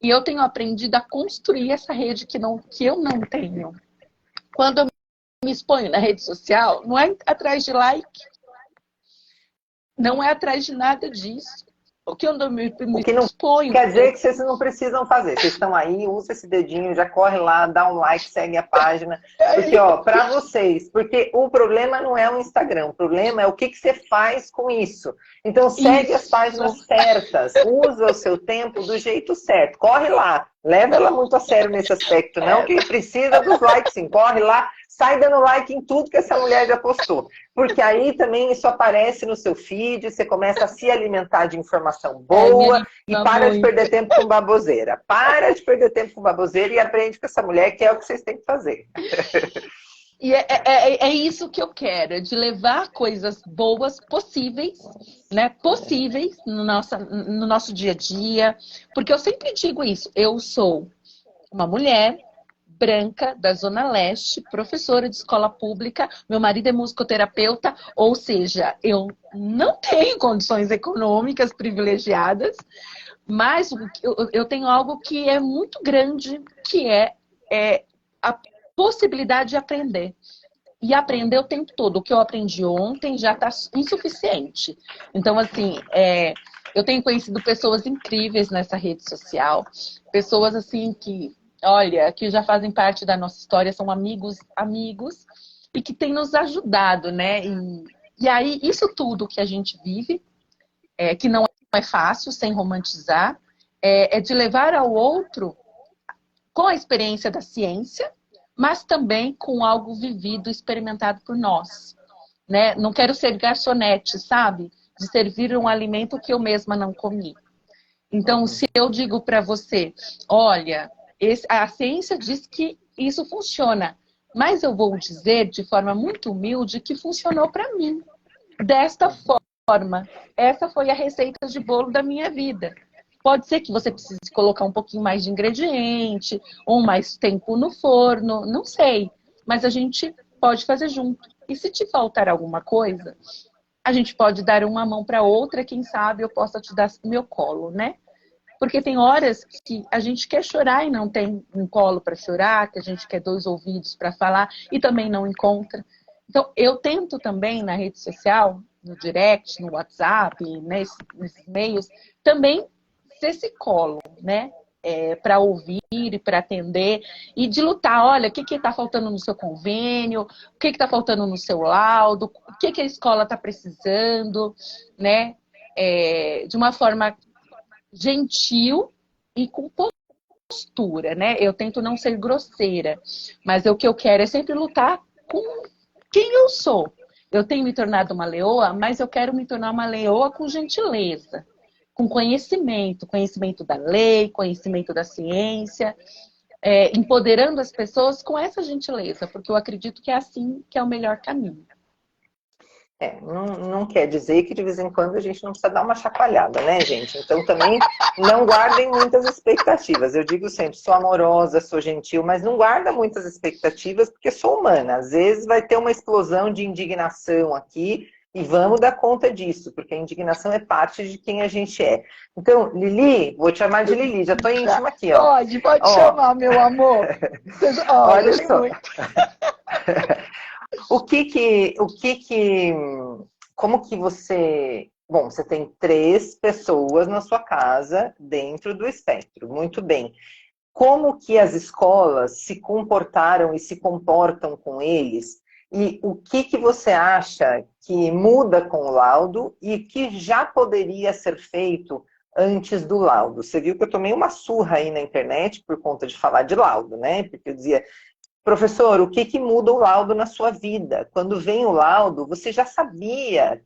E eu tenho aprendido a construir essa rede que eu não tenho. Quando eu me exponho na rede social, não é atrás de like, não é atrás de nada disso. O que eu me O que não exponho... quer dizer que vocês não precisam fazer. Vocês estão aí, usa esse dedinho, já corre lá, dá um like, segue a página. Porque, ó, para vocês, porque o problema não é o Instagram, o problema é o que você faz com isso. Então, segue as páginas certas, usa o seu tempo do jeito certo. Corre lá, leva ela muito a sério nesse aspecto, não que precisa dos likes, sim. Corre lá, sai dando like em tudo que essa mulher já postou. Porque aí também isso aparece no seu feed, você começa a se alimentar de informação boa e para de perder tempo com baboseira. Para de perder tempo com baboseira e aprende com essa mulher, que é o que vocês têm que fazer. E é isso que eu quero, de levar coisas boas possíveis, né? Possíveis no nosso dia a dia. Porque eu sempre digo isso, eu sou uma mulher branca da Zona Leste, professora de escola pública, meu marido é musicoterapeuta, ou seja, eu não tenho condições econômicas privilegiadas, mas eu tenho algo que é muito grande, que é a possibilidade de aprender. E aprender o tempo todo. O que eu aprendi ontem já está insuficiente. Então, assim, eu tenho conhecido pessoas incríveis nessa rede social, pessoas assim que... Olha, que já fazem parte da nossa história, são amigos, e que têm nos ajudado, né? E aí, isso tudo que a gente vive, que não é fácil, sem romantizar, é de levar ao outro com a experiência da ciência, mas também com algo vivido, experimentado por nós, né? Não quero ser garçonete, sabe? De servir um alimento que eu mesma não comi. Então, se eu digo para você, olha... a ciência diz que isso funciona, mas eu vou dizer de forma muito humilde que funcionou para mim. Desta forma, essa foi a receita de bolo da minha vida. Pode ser que você precise colocar um pouquinho mais de ingrediente, ou mais tempo no forno, não sei. Mas a gente pode fazer junto. E se te faltar alguma coisa, a gente pode dar uma mão para outra, quem sabe eu possa te dar meu colo, né? Porque tem horas que a gente quer chorar e não tem um colo para chorar, que a gente quer 2 ouvidos para falar e também não encontra. Então, eu tento também na rede social, no direct, no WhatsApp, nesses meios, também ser esse colo, né? Para ouvir e para atender e de lutar. Olha, o que está faltando no seu convênio, o que está faltando no seu laudo, o que a escola está precisando, né? De uma forma gentil e com postura, né? Eu tento não ser grosseira, mas o que eu quero é sempre lutar com quem eu sou. Eu tenho me tornado uma leoa, mas eu quero me tornar uma leoa com gentileza, com conhecimento da lei, conhecimento da ciência, empoderando as pessoas com essa gentileza, porque eu acredito que é assim que é o melhor caminho. Não quer dizer que de vez em quando a gente não precisa dar uma chacoalhada, né, gente? Então também não guardem muitas expectativas. Eu digo sempre, sou amorosa, sou gentil, mas não guarda muitas expectativas porque sou humana. Às vezes vai ter uma explosão de indignação aqui e vamos dar conta disso, porque a indignação é parte de quem a gente é. Então, Lili, vou te chamar de Lili, já tô íntima aqui, ó. Pode chamar, meu amor. Olha só. Como que você Bom, você tem 3 pessoas na sua casa dentro do espectro. Muito bem. Como que as escolas se comportaram e se comportam com eles? E o que que você acha que muda com o laudo e que já poderia ser feito antes do laudo? Você viu que eu tomei uma surra aí na internet por conta de falar de laudo, né? Porque eu dizia, professor, o que que muda o laudo na sua vida? Quando vem o laudo, você já sabia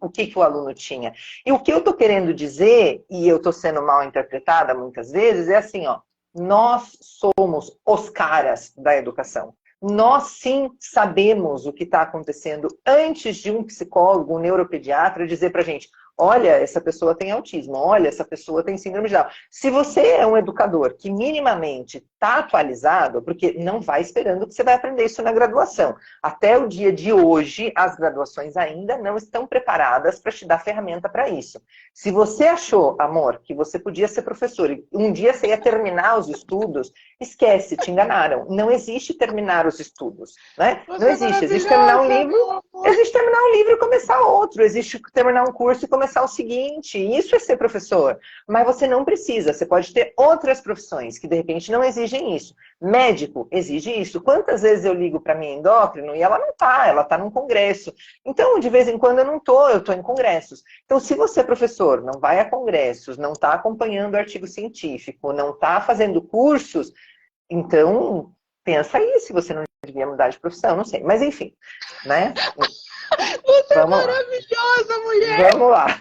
o que que o aluno tinha. E o que eu estou querendo dizer, e eu estou sendo mal interpretada muitas vezes, é assim, ó, nós somos os caras da educação. Nós sim sabemos o que está acontecendo antes de um psicólogo, um neuropediatra dizer para a gente, olha, essa pessoa tem autismo, olha, essa pessoa tem síndrome de Down. Se você é um educador que minimamente está atualizado, porque não vai esperando que você vai aprender isso na graduação. Até o dia de hoje, as graduações ainda não estão preparadas para te dar ferramenta para isso. Se você achou, amor, que você podia ser professor e um dia você ia terminar os estudos, esquece, te enganaram. Não existe terminar os estudos, né? Não existe. Existe terminar um livro, existe terminar um livro e começar outro. Existe terminar um curso e começar o seguinte. Isso é ser professor. Mas você não precisa. Você pode ter outras profissões que, de repente, não exigem isso. Médico exige isso. Quantas vezes eu ligo para minha endócrino e ela não está, ela está num congresso. Então, de vez em quando eu não estou, eu estou em congressos. Então, se você é professor, não vai a congressos, não está acompanhando artigo científico, não está fazendo cursos, então, pensa aí se você não devia mudar de profissão, não sei. Mas, enfim, né? Você é maravilhosa, mulher! Vamos lá.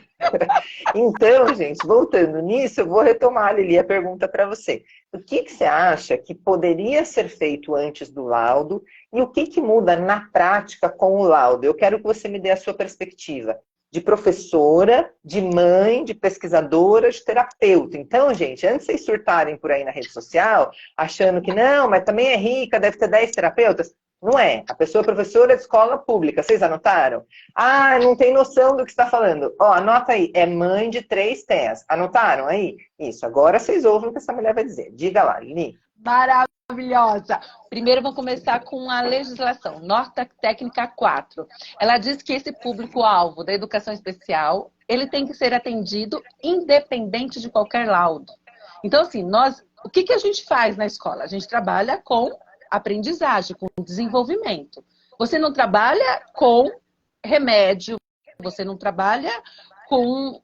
Então, gente, voltando nisso, eu vou retomar, Lili, a pergunta para você. O que que você acha que poderia ser feito antes do laudo e o que que muda na prática com o laudo? Eu quero que você me dê a sua perspectiva de professora, de mãe, de pesquisadora, de terapeuta. Então, gente, antes de vocês surtarem por aí na rede social, achando que não, mas também é rica, deve ter 10 terapeutas, não é. A pessoa é professora de escola pública, vocês anotaram? Ah, não tem noção do que está falando. Ó, anota aí, é mãe de 3 TEAs. Anotaram aí? Isso, agora vocês ouvem o que essa mulher vai dizer. Diga lá, Lili. Maravilhosa! Primeiro vamos começar com a legislação, Nota Técnica 4. Ela diz que esse público-alvo da educação especial, ele tem que ser atendido independente de qualquer laudo. Então, assim, o que que a gente faz na escola? A gente trabalha com aprendizagem, com desenvolvimento. Você não trabalha com remédio, você não trabalha com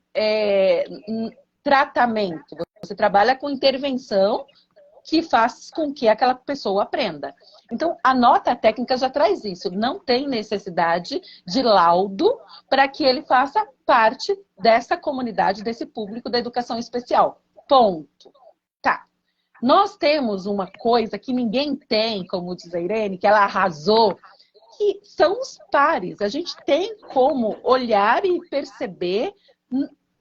tratamento, você trabalha com intervenção que faz com que aquela pessoa aprenda. Então, a nota técnica já traz isso. Não tem necessidade de laudo para que ele faça parte dessa comunidade, desse público da educação especial. Ponto. Tá. Nós temos uma coisa que ninguém tem, como diz a Irene, que ela arrasou, que são os pares. A gente tem como olhar e perceber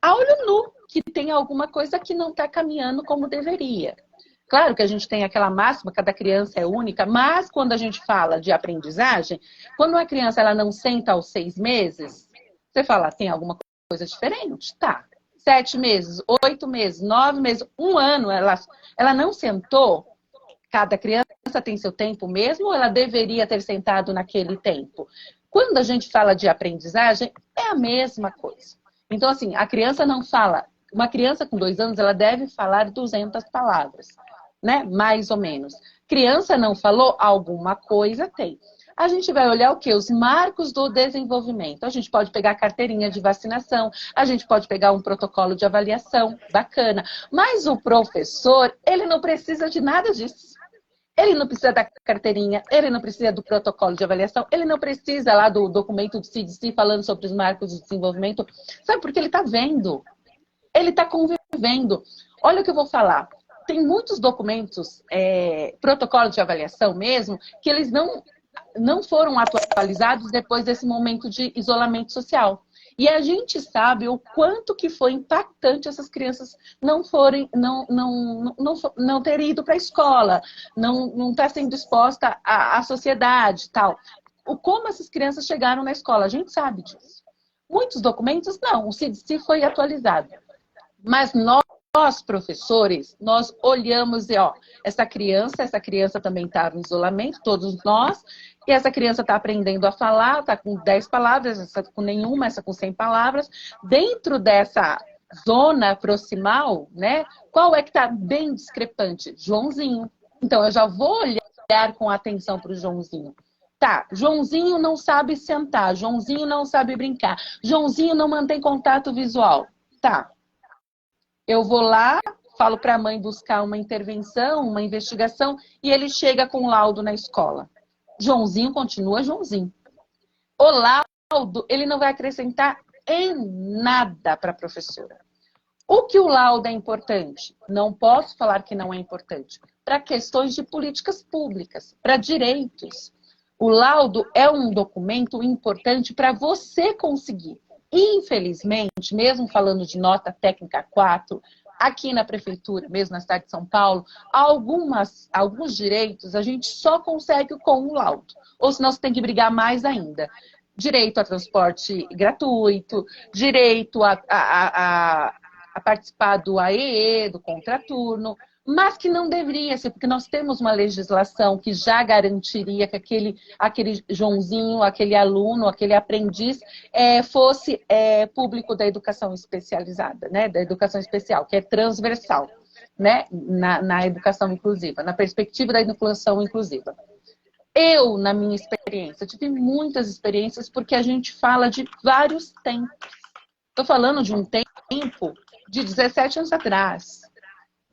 a olho nu que tem alguma coisa que não está caminhando como deveria. Claro que a gente tem aquela máxima, cada criança é única, mas quando a gente fala de aprendizagem, quando uma criança ela não senta aos 6 meses, você fala, tem alguma coisa diferente? Tá. 7 meses, 8 meses, 9 meses, 1 ano, ela não sentou? Cada criança tem seu tempo mesmo ou ela deveria ter sentado naquele tempo? Quando a gente fala de aprendizagem, é a mesma coisa. Então, assim, a criança não fala. Uma criança com 2 anos, ela deve falar 200 palavras, né? Mais ou menos. Criança não falou, alguma coisa tem. A gente vai olhar o quê? Os marcos do desenvolvimento. A gente pode pegar a carteirinha de vacinação, a gente pode pegar um protocolo de avaliação, bacana. Mas o professor, ele não precisa de nada disso. Ele não precisa da carteirinha, ele não precisa do protocolo de avaliação, ele não precisa lá do documento do CDC falando sobre os marcos de desenvolvimento. Sabe, porque ele está vendo. Ele está convivendo. Olha o que eu vou falar. Tem muitos documentos, protocolo de avaliação mesmo, que eles não foram atualizados depois desse momento de isolamento social. E a gente sabe o quanto que foi impactante essas crianças não terem ido para a escola, não estar sendo exposta à sociedade e tal. Como essas crianças chegaram na escola, a gente sabe disso. Muitos documentos não, o CDC foi atualizado. Mas nós nós, professores, nós olhamos e, ó, essa criança também está no isolamento, todos nós, e essa criança está aprendendo a falar, está com 10 palavras, essa com nenhuma, essa com 100 palavras. Dentro dessa zona proximal, né, qual é que está bem discrepante? Joãozinho. Então, eu já vou olhar com atenção para o Joãozinho. Tá, Joãozinho não sabe sentar, Joãozinho não sabe brincar, Joãozinho não mantém contato visual. Tá. Eu vou lá, falo para a mãe buscar uma intervenção, uma investigação, e ele chega com laudo na escola. Joãozinho continua Joãozinho. O laudo, ele não vai acrescentar em nada para a professora. O que o laudo é importante? Não posso falar que não é importante. Para questões de políticas públicas, para direitos. O laudo é um documento importante para você conseguir. Infelizmente, mesmo falando de nota técnica 4, aqui na prefeitura, mesmo na cidade de São Paulo, alguns direitos a gente só consegue com o laudo. Ou senão você tem que brigar mais ainda. Direito a transporte gratuito, direito a participar do AEE, do contraturno, mas que não deveria ser, porque nós temos uma legislação que já garantiria que aquele Joãozinho, aquele aluno, aquele aprendiz fosse público da educação especializada, né? Da educação especial, que é transversal, né? Na educação inclusiva, na perspectiva da educação inclusiva. Eu, na minha experiência, tive muitas experiências porque a gente fala de vários tempos. Estou falando de um tempo de 17 anos atrás.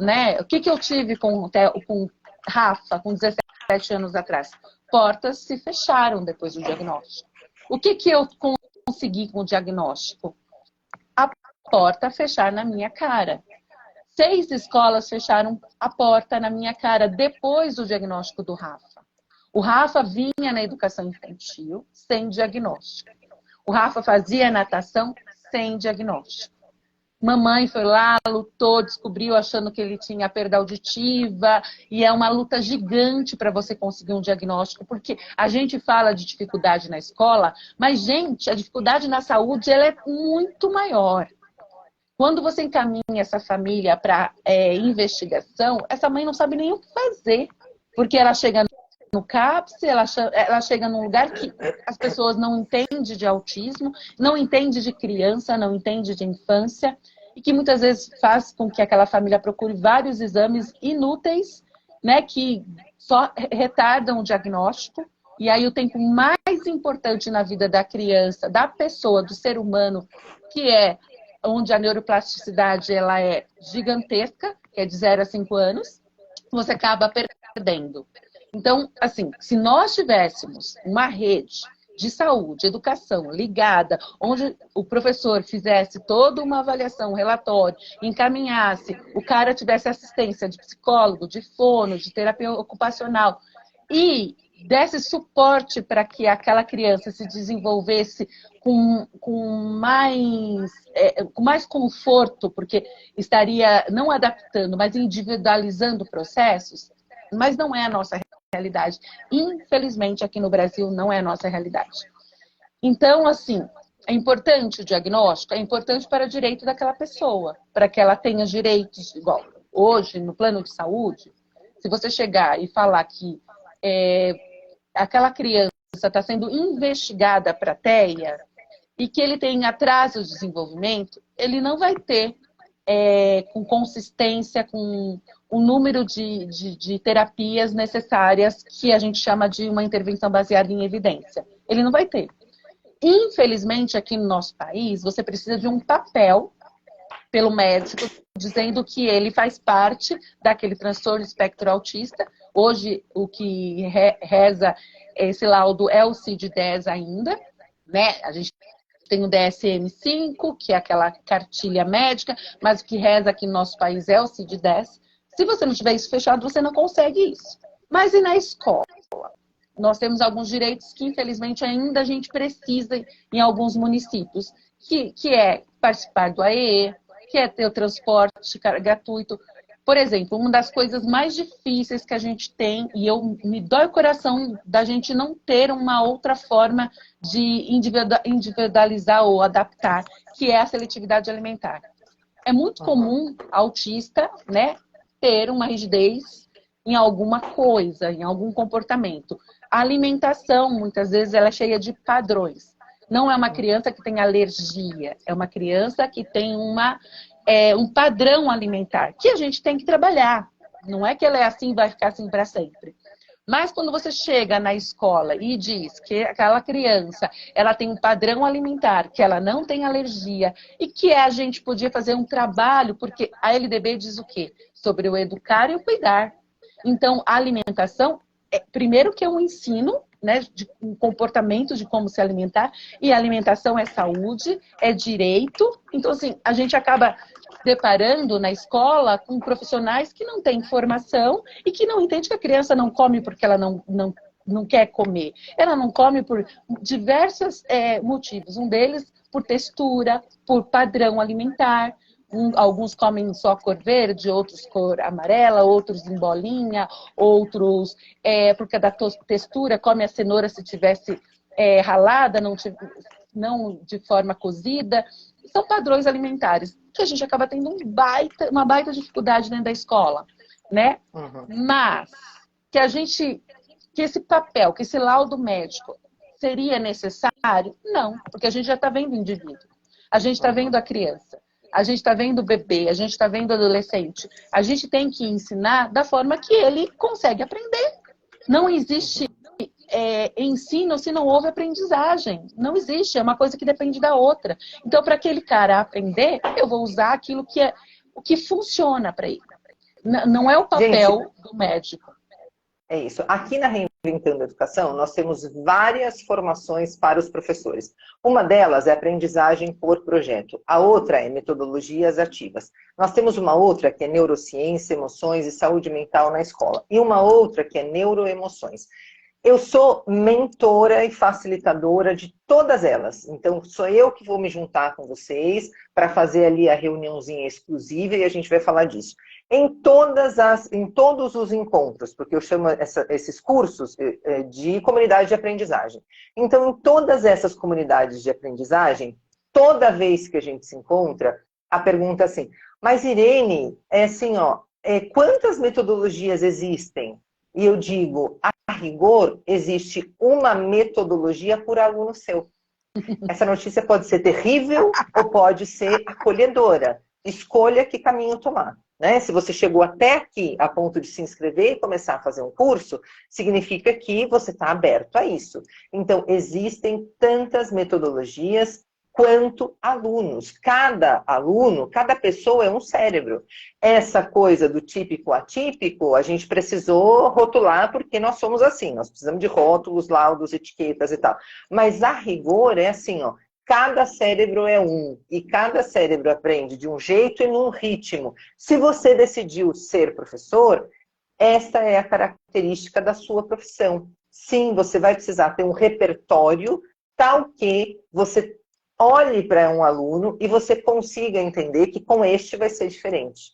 Né? O que eu tive com Rafa, com 17 anos atrás? Portas se fecharam depois do diagnóstico. O que eu consegui com o diagnóstico? A porta fechar na minha cara. 6 escolas fecharam a porta na minha cara depois do diagnóstico do Rafa. O Rafa vinha na educação infantil sem diagnóstico. O Rafa fazia natação sem diagnóstico. Mamãe foi lá, lutou, descobriu achando que ele tinha perda auditiva, e é uma luta gigante para você conseguir um diagnóstico, porque a gente fala de dificuldade na escola, mas, gente, a dificuldade na saúde ela é muito maior. Quando você encaminha essa família para investigação, essa mãe não sabe nem o que fazer, porque ela chega no CAPS, ela chega num lugar que as pessoas não entendem de autismo, não entendem de criança, não entendem de infância, e que muitas vezes faz com que aquela família procure vários exames inúteis, né, que só retardam o diagnóstico, e aí o tempo mais importante na vida da criança, da pessoa, do ser humano, que é onde a neuroplasticidade ela é gigantesca, que é de 0 a 5 anos, você acaba perdendo. Então, assim, se nós tivéssemos uma rede de saúde, educação ligada, onde o professor fizesse toda uma avaliação, um relatório, encaminhasse, o cara tivesse assistência de psicólogo, de fono, de terapia ocupacional e desse suporte para que aquela criança se desenvolvesse com mais conforto, porque estaria não adaptando, mas individualizando processos, mas não é a nossa realidade. Infelizmente, aqui no Brasil, não é a nossa realidade. Então, assim, é importante o diagnóstico, é importante para o direito daquela pessoa, para que ela tenha direitos, igual hoje, no plano de saúde, se você chegar e falar que aquela criança está sendo investigada para TEA e que ele tem atraso de desenvolvimento, ele não vai ter com consistência, com o número de terapias necessárias que a gente chama de uma intervenção baseada em evidência. Ele não vai ter. Infelizmente, aqui no nosso país, você precisa de um papel pelo médico dizendo que ele faz parte daquele transtorno espectro autista. Hoje, o que reza esse laudo é o CID-10 ainda, né? A gente tem o DSM-5, que é aquela cartilha médica, mas o que reza aqui no nosso país é o CID-10. Se você não tiver isso fechado, você não consegue isso. Mas e na escola? Nós temos alguns direitos que, infelizmente, ainda a gente precisa em alguns municípios, que é participar do AEE, que é ter o transporte gratuito. Por exemplo, uma das coisas mais difíceis que a gente tem, e me dói o coração da gente não ter uma outra forma de individualizar ou adaptar, que é a seletividade alimentar. É muito comum autista, né, ter uma rigidez em alguma coisa, em algum comportamento. A alimentação, muitas vezes, ela é cheia de padrões. Não é uma criança que tem alergia, é uma criança que tem um padrão alimentar, que a gente tem que trabalhar. Não é que ela é assim e vai ficar assim para sempre. Mas quando você chega na escola e diz que aquela criança ela tem um padrão alimentar, que ela não tem alergia e que a gente podia fazer um trabalho, porque a LDB diz o quê? Sobre o educar e o cuidar. Então, a alimentação, primeiro que é um ensino, né, de um comportamento de como se alimentar, e a alimentação é saúde, é direito. Então, assim, a gente acaba deparando na escola com profissionais que não têm formação e que não entendem que a criança não come porque ela não quer comer. Ela não come por diversos motivos. Um deles, por textura, por padrão alimentar. Alguns comem só cor verde, outros cor amarela, outros em bolinha, outros porque da textura, come a cenoura se tivesse ralada, não de forma cozida. São padrões alimentares que a gente acaba tendo uma baita dificuldade dentro da escola, né? Uhum. Mas que esse papel, que esse laudo médico seria necessário? Não, porque a gente já está vendo o indivíduo, a gente está vendo a criança, a gente está vendo o bebê, a gente está vendo o adolescente. A gente tem que ensinar da forma que ele consegue aprender. Não existe ensino se não houve aprendizagem. Não existe, é uma coisa que depende da outra. Então, para aquele cara aprender, eu vou usar aquilo que o que funciona para ele. Não é o papel do médico. É isso. Aqui na Reinventando a Educação, nós temos várias formações para os professores. Uma delas é aprendizagem por projeto. A outra é metodologias ativas. Nós temos uma outra que é neurociência, emoções e saúde mental na escola. E uma outra que é neuroemoções. Eu sou mentora e facilitadora de todas elas. Então, sou eu que vou me juntar com vocês para fazer ali a reuniãozinha exclusiva e a gente vai falar disso. Em todos os encontros, porque eu chamo esses cursos de comunidade de aprendizagem. Então, em todas essas comunidades de aprendizagem, toda vez que a gente se encontra, a pergunta é assim, mas Irene, quantas metodologias existem? E eu digo, a rigor, existe uma metodologia por aluno seu. Essa notícia pode ser terrível ou pode ser acolhedora. Escolha que caminho tomar. Né? Se você chegou até aqui a ponto de se inscrever e começar a fazer um curso, significa que você está aberto a isso. Então, existem tantas metodologias quanto alunos. Cada aluno, cada pessoa é um cérebro. Essa coisa do típico-atípico, a gente precisou rotular porque nós somos assim, nós precisamos de rótulos, laudos, etiquetas e tal. Mas a rigor é assim, ó, cada cérebro é um, e cada cérebro aprende de um jeito e num ritmo. Se você decidiu ser professor, essa é a característica da sua profissão. Sim, você vai precisar ter um repertório tal que você olhe para um aluno e você consiga entender que com este vai ser diferente.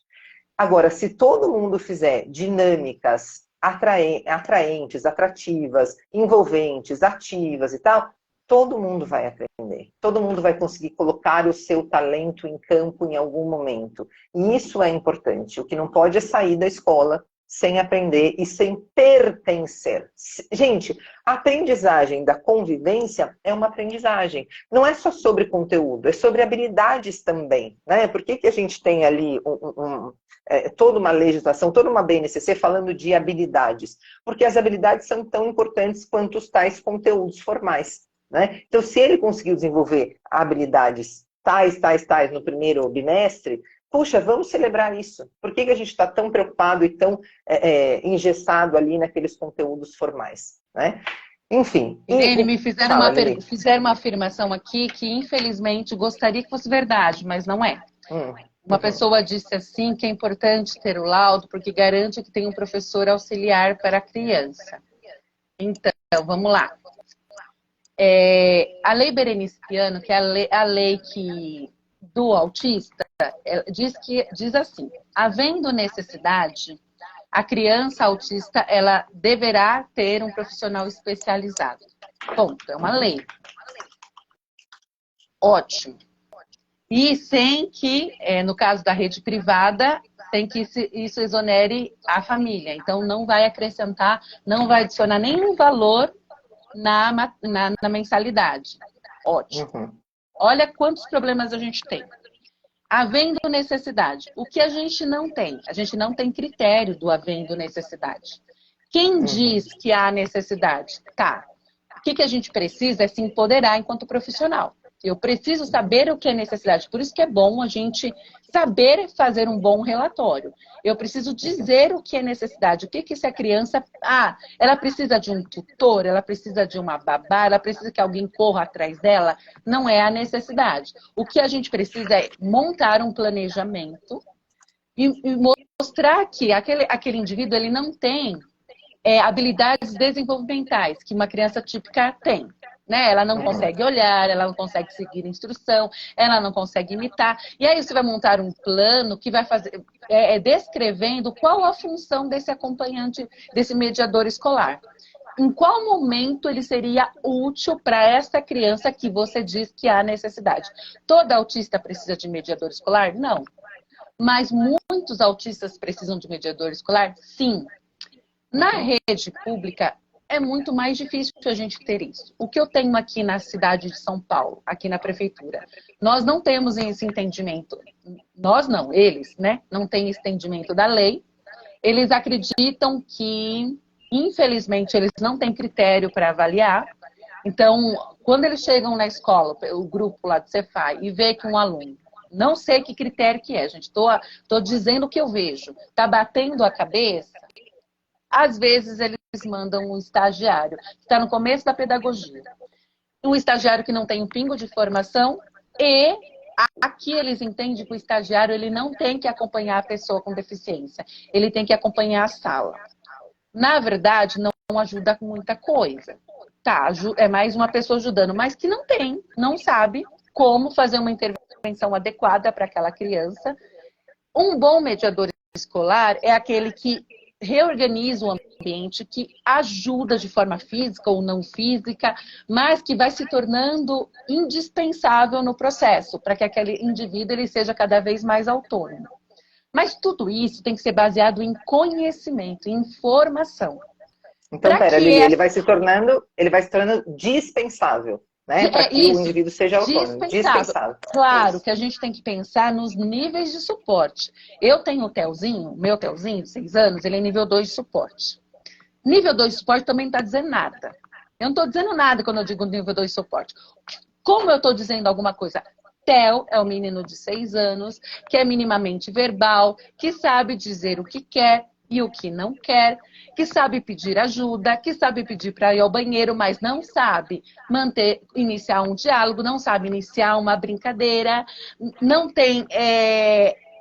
Agora, se todo mundo fizer dinâmicas atraentes, atrativas, envolventes, ativas e tal, todo mundo vai aprender. Todo mundo vai conseguir colocar o seu talento em campo em algum momento. E isso é importante. O que não pode é sair da escola sem aprender e sem pertencer. Gente, a aprendizagem da convivência é uma aprendizagem. Não é só sobre conteúdo, é sobre habilidades também. Né? Por que a gente tem ali toda uma legislação, toda uma BNCC falando de habilidades? Porque as habilidades são tão importantes quanto os tais conteúdos formais. Né? Então, se ele conseguiu desenvolver habilidades tais no primeiro bimestre, puxa, vamos celebrar isso. Por que a gente está tão preocupado e tão engessado ali naqueles conteúdos formais? Né? Enfim. Irene, me fizeram uma afirmação aqui que, infelizmente, gostaria que fosse verdade, mas não é. Uma pessoa disse assim que é importante ter o laudo porque garante que tem um professor auxiliar para a criança. Então, vamos lá. A lei Berenice Piano, que é a lei do autista, diz assim, havendo necessidade, a criança autista ela deverá ter um profissional especializado. Ponto, é uma lei. Ótimo. E sem que, no caso da rede privada, sem que isso exonere a família. Então, não vai acrescentar, não vai adicionar nenhum valor na mensalidade. Ótimo. Uhum. Olha quantos problemas a gente tem. Havendo necessidade. O que a gente não tem? A gente não tem critério do havendo necessidade. Quem diz que há necessidade? Tá. O que a gente precisa é se empoderar enquanto profissional. Eu preciso saber o que é necessidade. Por isso que é bom a gente saber fazer um bom relatório. Eu preciso dizer o que é necessidade. O que essa criança... ela precisa de um tutor, ela precisa de uma babá, ela precisa que alguém corra atrás dela. Não é a necessidade. O que a gente precisa é montar um planejamento e mostrar que aquele indivíduo ele não tem habilidades desenvolvimentais que uma criança típica tem. Né? Ela não consegue olhar, ela não consegue seguir instrução, ela não consegue imitar. E aí você vai montar um plano que vai fazer, descrevendo qual a função desse acompanhante, desse mediador escolar. Em qual momento ele seria útil para essa criança que você diz que há necessidade? Toda autista precisa de mediador escolar? Não. Mas muitos autistas precisam de mediador escolar? Sim. Na rede pública, é muito mais difícil a gente ter isso. O que eu tenho aqui na cidade de São Paulo, aqui na prefeitura, nós não temos esse entendimento. Nós não, eles, né? Não têm esse entendimento da lei. Eles acreditam que, infelizmente, eles não têm critério para avaliar. Então, quando eles chegam na escola, o grupo lá do Cefai, e vê que um aluno, não sei que critério que é, gente, tô dizendo o que eu vejo, tá batendo a cabeça, às vezes eles mandam um estagiário, que está no começo da pedagogia. Um estagiário que não tem um pingo de formação e aqui eles entendem que o estagiário ele não tem que acompanhar a pessoa com deficiência, ele tem que acompanhar a sala. Na verdade, não ajuda com muita coisa. Tá, é mais uma pessoa ajudando, mas que não sabe como fazer uma intervenção adequada para aquela criança. Um bom mediador escolar é aquele que reorganiza o ambiente, que ajuda de forma física ou não física, mas que vai se tornando indispensável no processo, para que aquele indivíduo ele seja cada vez mais autônomo. Mas tudo isso tem que ser baseado em conhecimento, em informação. Então, pera, Lili, ele vai se tornando dispensável, né? Para que o indivíduo seja autônomo. Dispensável. Claro isso. Que a gente tem que pensar nos níveis de suporte. Eu tenho o Telzinho, meu Telzinho de 6 anos, ele é nível 2 de suporte. Nível 2 de suporte também não está dizendo nada. Eu não estou dizendo nada quando eu digo nível 2 de suporte. Como eu estou dizendo alguma coisa? Tel é um menino de 6 anos, que é minimamente verbal, que sabe dizer o que quer e o que não quer, que sabe pedir ajuda, que sabe pedir para ir ao banheiro, mas não sabe iniciar um diálogo, não sabe iniciar uma brincadeira, não tem,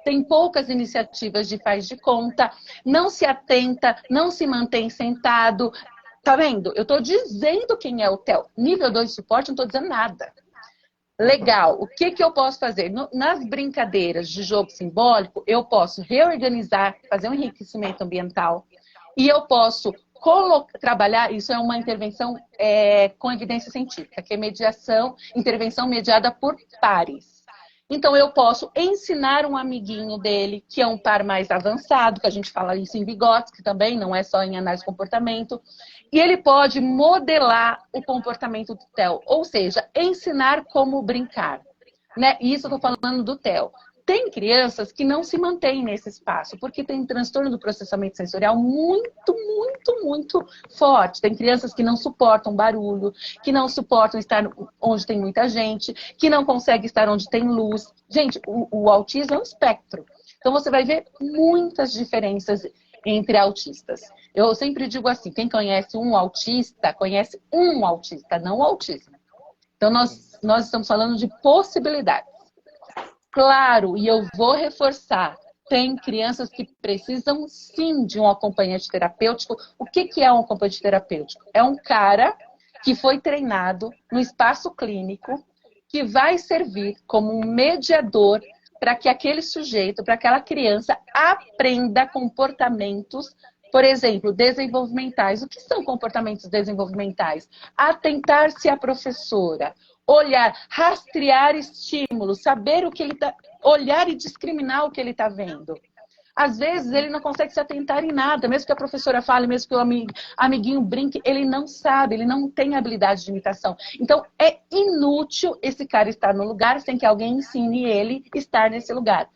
tem poucas iniciativas de faz de conta, não se atenta, não se mantém sentado. Tá vendo? Eu estou dizendo quem é o TEL. Nível 2 de suporte, não estou dizendo nada. Legal, o que eu posso fazer? Nas brincadeiras de jogo simbólico, eu posso reorganizar, fazer um enriquecimento ambiental e eu posso trabalhar, isso é uma intervenção com evidência científica, que é intervenção mediada por pares. Então, eu posso ensinar um amiguinho dele, que é um par mais avançado, que a gente fala isso em Vygotsky também, não é só em análise de comportamento, e ele pode modelar o comportamento do TEL, ou seja, ensinar como brincar. Né? Isso eu estou falando do TEL. Tem crianças que não se mantêm nesse espaço, porque tem transtorno do processamento sensorial muito forte. Tem crianças que não suportam barulho, que não suportam estar onde tem muita gente, que não conseguem estar onde tem luz. Gente, o autismo é um espectro. Então você vai ver muitas diferenças entre autistas. Eu sempre digo assim, quem conhece um autista, não o autismo. Então nós estamos falando de possibilidades. Claro, e eu vou reforçar, tem crianças que precisam sim de um acompanhante terapêutico. O que é um acompanhante terapêutico? É um cara que foi treinado no espaço clínico, que vai servir como um mediador para que aquele sujeito, para aquela criança aprenda comportamentos, por exemplo, desenvolvimentais. O que são comportamentos desenvolvimentais? Atentar-se à professora, olhar, rastrear estímulos, saber o que ele está, olhar e discriminar o que ele está vendo. Às vezes ele não consegue se atentar em nada, mesmo que a professora fale, mesmo que o amiguinho brinque, ele não sabe, ele não tem habilidade de imitação. Então é inútil esse cara estar no lugar sem que alguém ensine ele a estar nesse lugar.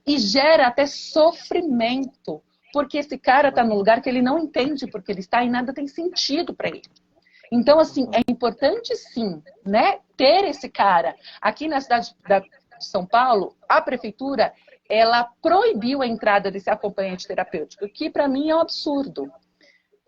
E gera até sofrimento, porque esse cara está no lugar que ele não entende porque ele está e nada tem sentido para ele. Então, assim, é importante sim, né, ter esse cara. Aqui na cidade de São Paulo, a prefeitura, ela proibiu a entrada desse acompanhante terapêutico, que para mim é um absurdo.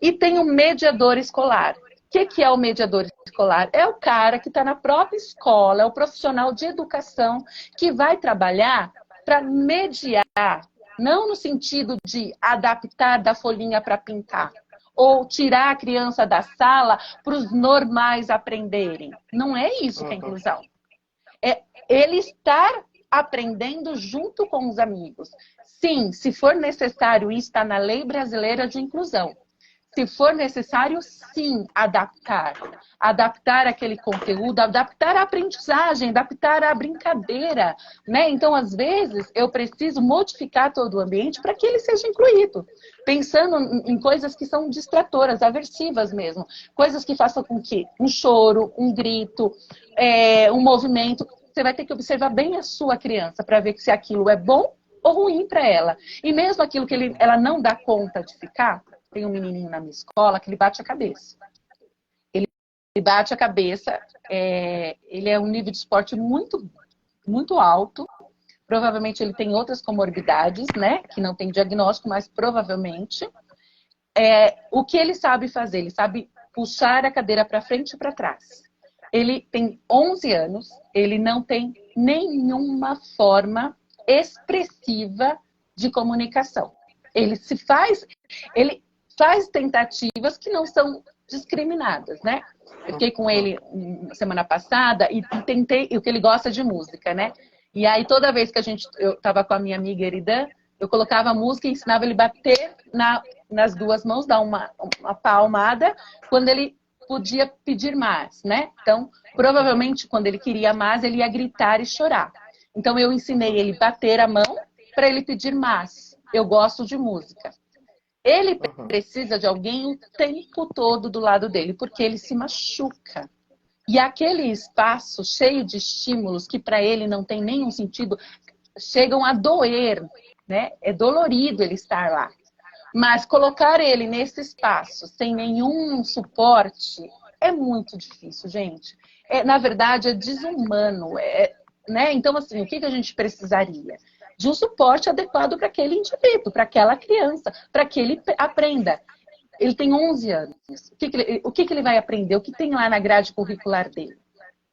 E tem o mediador escolar. O que é o mediador escolar? É o cara que está na própria escola, é o profissional de educação que vai trabalhar para mediar, não no sentido de adaptar da folhinha para pintar, ou tirar a criança da sala para os normais aprenderem. Não é isso que é inclusão. É ele estar aprendendo junto com os amigos. Sim, se for necessário, isso está na Lei Brasileira de Inclusão. Se for necessário, sim, adaptar. Adaptar aquele conteúdo, adaptar a aprendizagem, adaptar a brincadeira, né? Então, às vezes, eu preciso modificar todo o ambiente para que ele seja incluído. Pensando em coisas que são distratoras, aversivas mesmo. Coisas que façam com que um choro, um grito, um movimento... Você vai ter que observar bem a sua criança para ver se aquilo é bom ou ruim para ela. E mesmo aquilo que ela não dá conta de ficar, tem um menininho na minha escola que ele bate a cabeça. Ele bate a cabeça, ele é um nível de esporte muito, muito alto. Provavelmente ele tem outras comorbidades, né? Que não tem diagnóstico, mas provavelmente. O que ele sabe fazer? Ele sabe puxar a cadeira para frente e para trás. Ele tem 11 anos, ele não tem nenhuma forma expressiva de comunicação. Ele faz tentativas que não são discriminadas, né? Eu fiquei com ele semana passada e tentei, o que ele gosta de música, né? E aí toda vez que eu estava com a minha amiga Eridan, eu colocava a música e ensinava ele a bater nas duas mãos, dar uma palmada, quando ele podia pedir mais, né? Então, provavelmente, quando ele queria mais, ele ia gritar e chorar. Então, eu ensinei ele a bater a mão para ele pedir mais. Eu gosto de música. Ele precisa de alguém o tempo todo do lado dele, porque ele se machuca. E aquele espaço cheio de estímulos que para ele não tem nenhum sentido, chegam a doer, né? É dolorido ele estar lá. Mas colocar ele nesse espaço sem nenhum suporte é muito difícil, gente. Na verdade, é desumano. Né? Então, assim, o que a gente precisaria? De um suporte adequado para aquele indivíduo, para aquela criança, para que ele aprenda. Ele tem 11 anos. O que ele vai aprender? O que tem lá na grade curricular dele?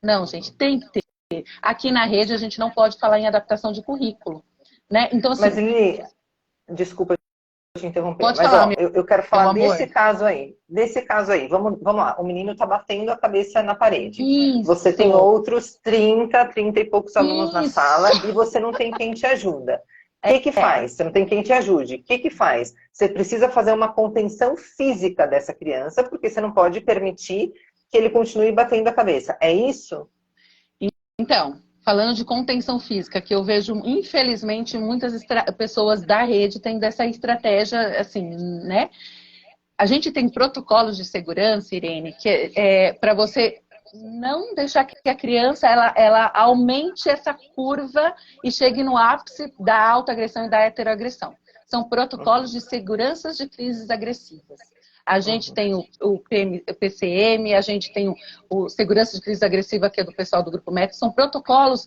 Não, gente, tem que ter. Aqui na rede a gente não pode falar em adaptação de currículo. Né? Então, assim, mas ele... Desculpa te interromper, pode mas falar, ó, eu quero falar desse caso aí. Desse caso aí. Vamos lá. O menino está batendo a cabeça na parede. Isso. Você tem outros 30 e poucos alunos na Isso. sala e você não tem quem te ajuda. O que faz? Você não tem quem te ajude. O que faz? Você precisa fazer uma contenção física dessa criança, porque você não pode permitir que ele continue batendo a cabeça. É isso? Então, falando de contenção física, que eu vejo, infelizmente, muitas pessoas da rede tendo essa estratégia, assim, né? A gente tem protocolos de segurança, Irene, que é para você não deixar que a criança ela aumente essa curva e chegue no ápice da autoagressão e da heteroagressão. São protocolos de segurança de crises agressivas. A gente tem o PCM, a gente tem o Segurança de Crise Agressiva, que é do pessoal do Grupo MEC. São protocolos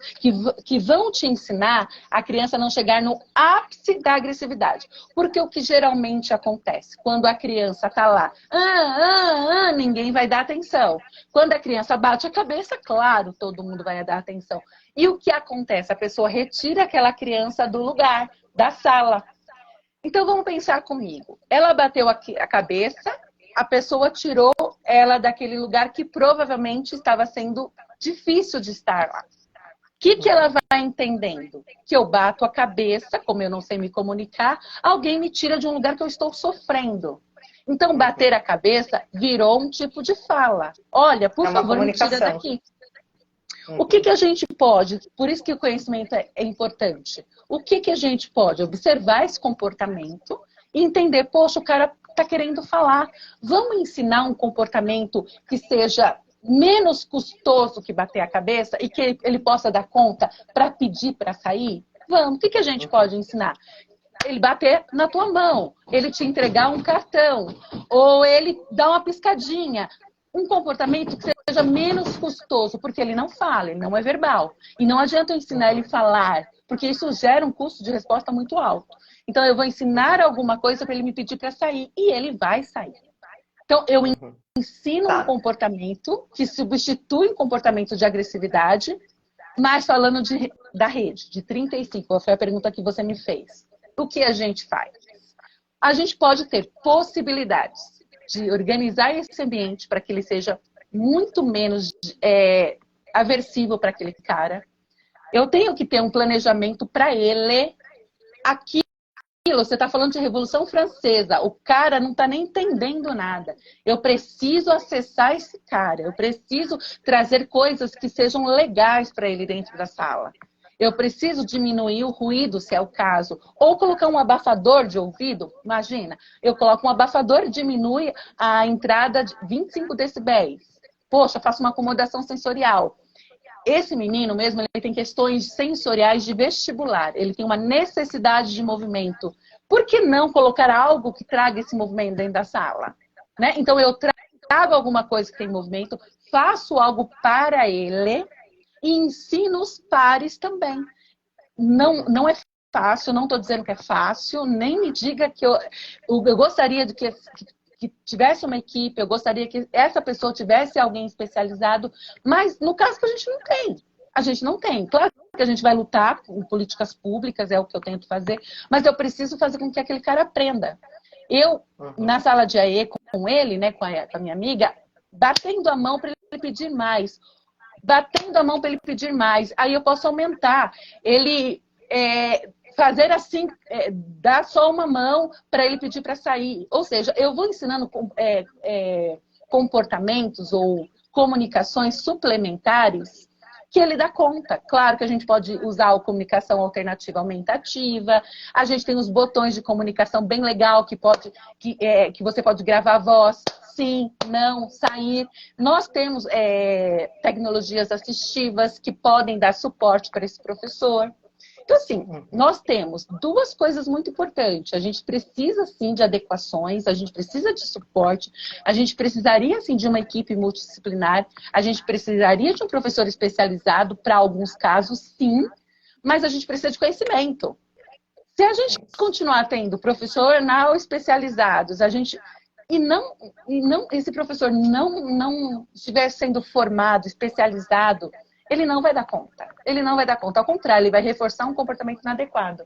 que vão te ensinar a criança a não chegar no ápice da agressividade. Porque o que geralmente acontece? Quando a criança está lá, ninguém vai dar atenção. Quando a criança bate a cabeça, claro, todo mundo vai dar atenção. E o que acontece? A pessoa retira aquela criança do lugar, da sala. Então, vamos pensar comigo. Ela bateu a cabeça, a pessoa tirou ela daquele lugar que provavelmente estava sendo difícil de estar lá. O que ela vai entendendo? Que eu bato a cabeça, como eu não sei me comunicar, alguém me tira de um lugar que eu estou sofrendo. Então, bater a cabeça virou um tipo de fala. Olha, por favor, me tira daqui. O que que a gente pode, por isso que o conhecimento é importante, o que que a gente pode observar esse comportamento e entender, poxa, o cara está querendo falar, vamos ensinar um comportamento que seja menos custoso que bater a cabeça e que ele possa dar conta para pedir para sair? Vamos, o que que a gente pode ensinar? Ele bater na tua mão, ele te entregar um cartão, ou ele dar uma piscadinha. Um comportamento que seja menos custoso, porque ele não fala, ele não é verbal. E não adianta eu ensinar ele a falar, porque isso gera um custo de resposta muito alto. Então eu vou ensinar alguma coisa para ele me pedir para sair, e ele vai sair. Então eu ensino um comportamento que substitui um comportamento de agressividade, mas falando da rede, de 35, foi a pergunta que você me fez. O que a gente faz? A gente pode ter possibilidades de organizar esse ambiente para que ele seja muito menos aversivo para aquele cara. Eu tenho que ter um planejamento para ele. Aquilo, você está falando de Revolução Francesa, o cara não está nem entendendo nada. Eu preciso acessar esse cara, eu preciso trazer coisas que sejam legais para ele dentro da sala. Eu preciso diminuir o ruído, se é o caso. Ou colocar um abafador de ouvido. Imagina, eu coloco um abafador e diminui a entrada de 25 decibéis. Poxa, faço uma acomodação sensorial. Esse menino mesmo, ele tem questões sensoriais de vestibular. Ele tem uma necessidade de movimento. Por que não colocar algo que traga esse movimento dentro da sala? Né? Então, eu trago alguma coisa que tem movimento, faço algo para ele e ensino os pares também. Não é fácil, não estou dizendo que é fácil, nem me diga que eu gostaria de que tivesse uma equipe, eu gostaria que essa pessoa tivesse alguém especializado, mas no caso que a gente não tem. A gente não tem. Claro que a gente vai lutar com políticas públicas, é o que eu tento fazer, mas eu preciso fazer com que aquele cara aprenda. Eu, na sala de AE com ele, né, com a minha amiga, batendo a mão para ele pedir mais. Batendo a mão para ele pedir mais. Aí eu posso aumentar. Ele fazer assim, dar só uma mão para ele pedir para sair. Ou seja, eu vou ensinando comportamentos ou comunicações suplementares que ele dá conta. Claro que a gente pode usar a comunicação alternativa aumentativa, a gente tem os botões de comunicação bem legal que você pode gravar a voz, sim, não, sair. Nós temos tecnologias assistivas que podem dar suporte para esse professor. Então, assim, nós temos duas coisas muito importantes. A gente precisa, sim, de adequações, a gente precisa de suporte, a gente precisaria, sim, de uma equipe multidisciplinar, a gente precisaria de um professor especializado para alguns casos, sim, mas a gente precisa de conhecimento. Se a gente continuar tendo profissional especializados, esse professor não estiver sendo formado, especializado, ele não vai dar conta. Ele não vai dar conta. Ao contrário, ele vai reforçar um comportamento inadequado.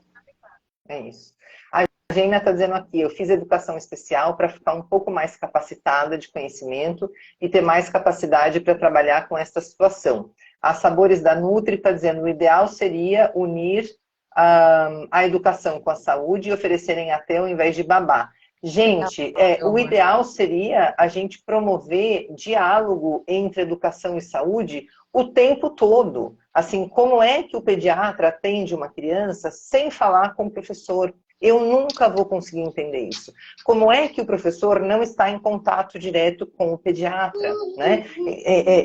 É isso. A Gena está dizendo aqui, eu fiz educação especial para ficar um pouco mais capacitada de conhecimento e ter mais capacidade para trabalhar com esta situação. A Sabores da Nutri está dizendo, o ideal seria unir a educação com a saúde e oferecerem até ao invés de babá. Gente, o ideal seria a gente promover diálogo entre educação e saúde o tempo todo. Assim, como é que o pediatra atende uma criança sem falar com o professor? Eu nunca vou conseguir entender isso. Como é que o professor não está em contato direto com o pediatra, né?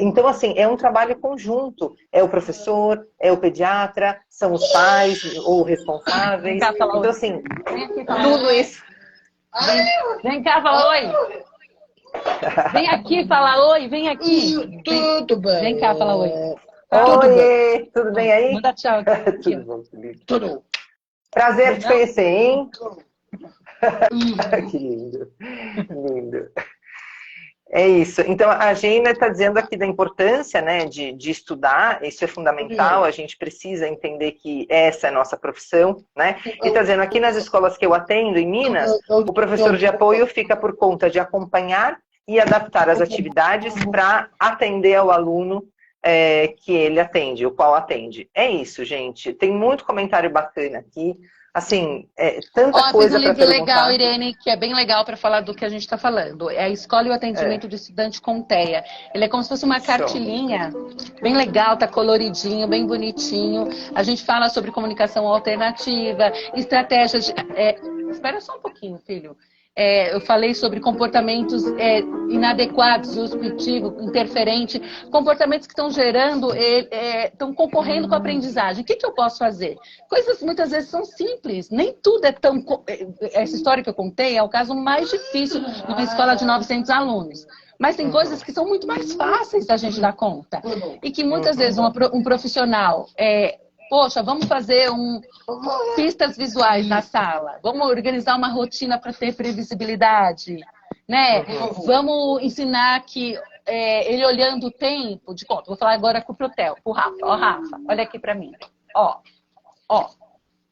Então, assim, é um trabalho conjunto. É o professor, é o pediatra, são os pais ou responsáveis. Então, assim, tudo isso... Vem cá, fala oi. Vem aqui, fala oi, vem aqui. Tudo bem. Vem cá, fala oi. Oi, tudo bem aí? Manda tchau. Tudo bom, Felipe. Tudo. Prazer te conhecer, hein? Que lindo, lindo. É isso. Então, a Gena está dizendo aqui da importância, né, de estudar, isso é fundamental, a gente precisa entender que essa é a nossa profissão, né? E está dizendo, aqui nas escolas que eu atendo, em Minas, o professor de apoio fica por conta de acompanhar e adaptar as atividades para atender ao aluno que ele atende, o qual atende. É isso, gente. Tem muito comentário bacana aqui. assim, tanta Ó, eu fiz coisa um para livro perguntar. legal, Irene, que é bem legal para falar do que a gente está falando. É a Escola e o Atendimento do Estudante com TEA. Ele é como se fosse uma Show. cartilinha, bem legal, tá coloridinho, bem bonitinho. A gente fala sobre comunicação alternativa, estratégias de... Espera só um pouquinho, filho. Eu falei sobre comportamentos inadequados, disruptivo, interferente, comportamentos que estão gerando, estão concorrendo com a aprendizagem. O que eu posso fazer? Coisas muitas vezes são simples, nem tudo é tão... Essa história que eu contei é o caso mais difícil numa escola de 900 alunos. Mas tem coisas que são muito mais fáceis da gente dar conta. E que muitas vezes um profissional... Poxa, vamos fazer pistas visuais na sala. Vamos organizar uma rotina para ter previsibilidade, né? Vamos ensinar que ele olhando o tempo de conta. Vou falar agora com o Protel, com o Rafa. Ó, Rafa, olha aqui para mim. Ó,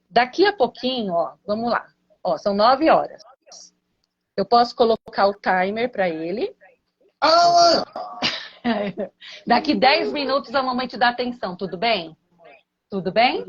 daqui a pouquinho, ó, vamos lá. Ó, são 9 horas. Eu posso colocar o timer para ele. Daqui 10 minutos a mamãe te dá atenção, tudo bem? Tudo bem?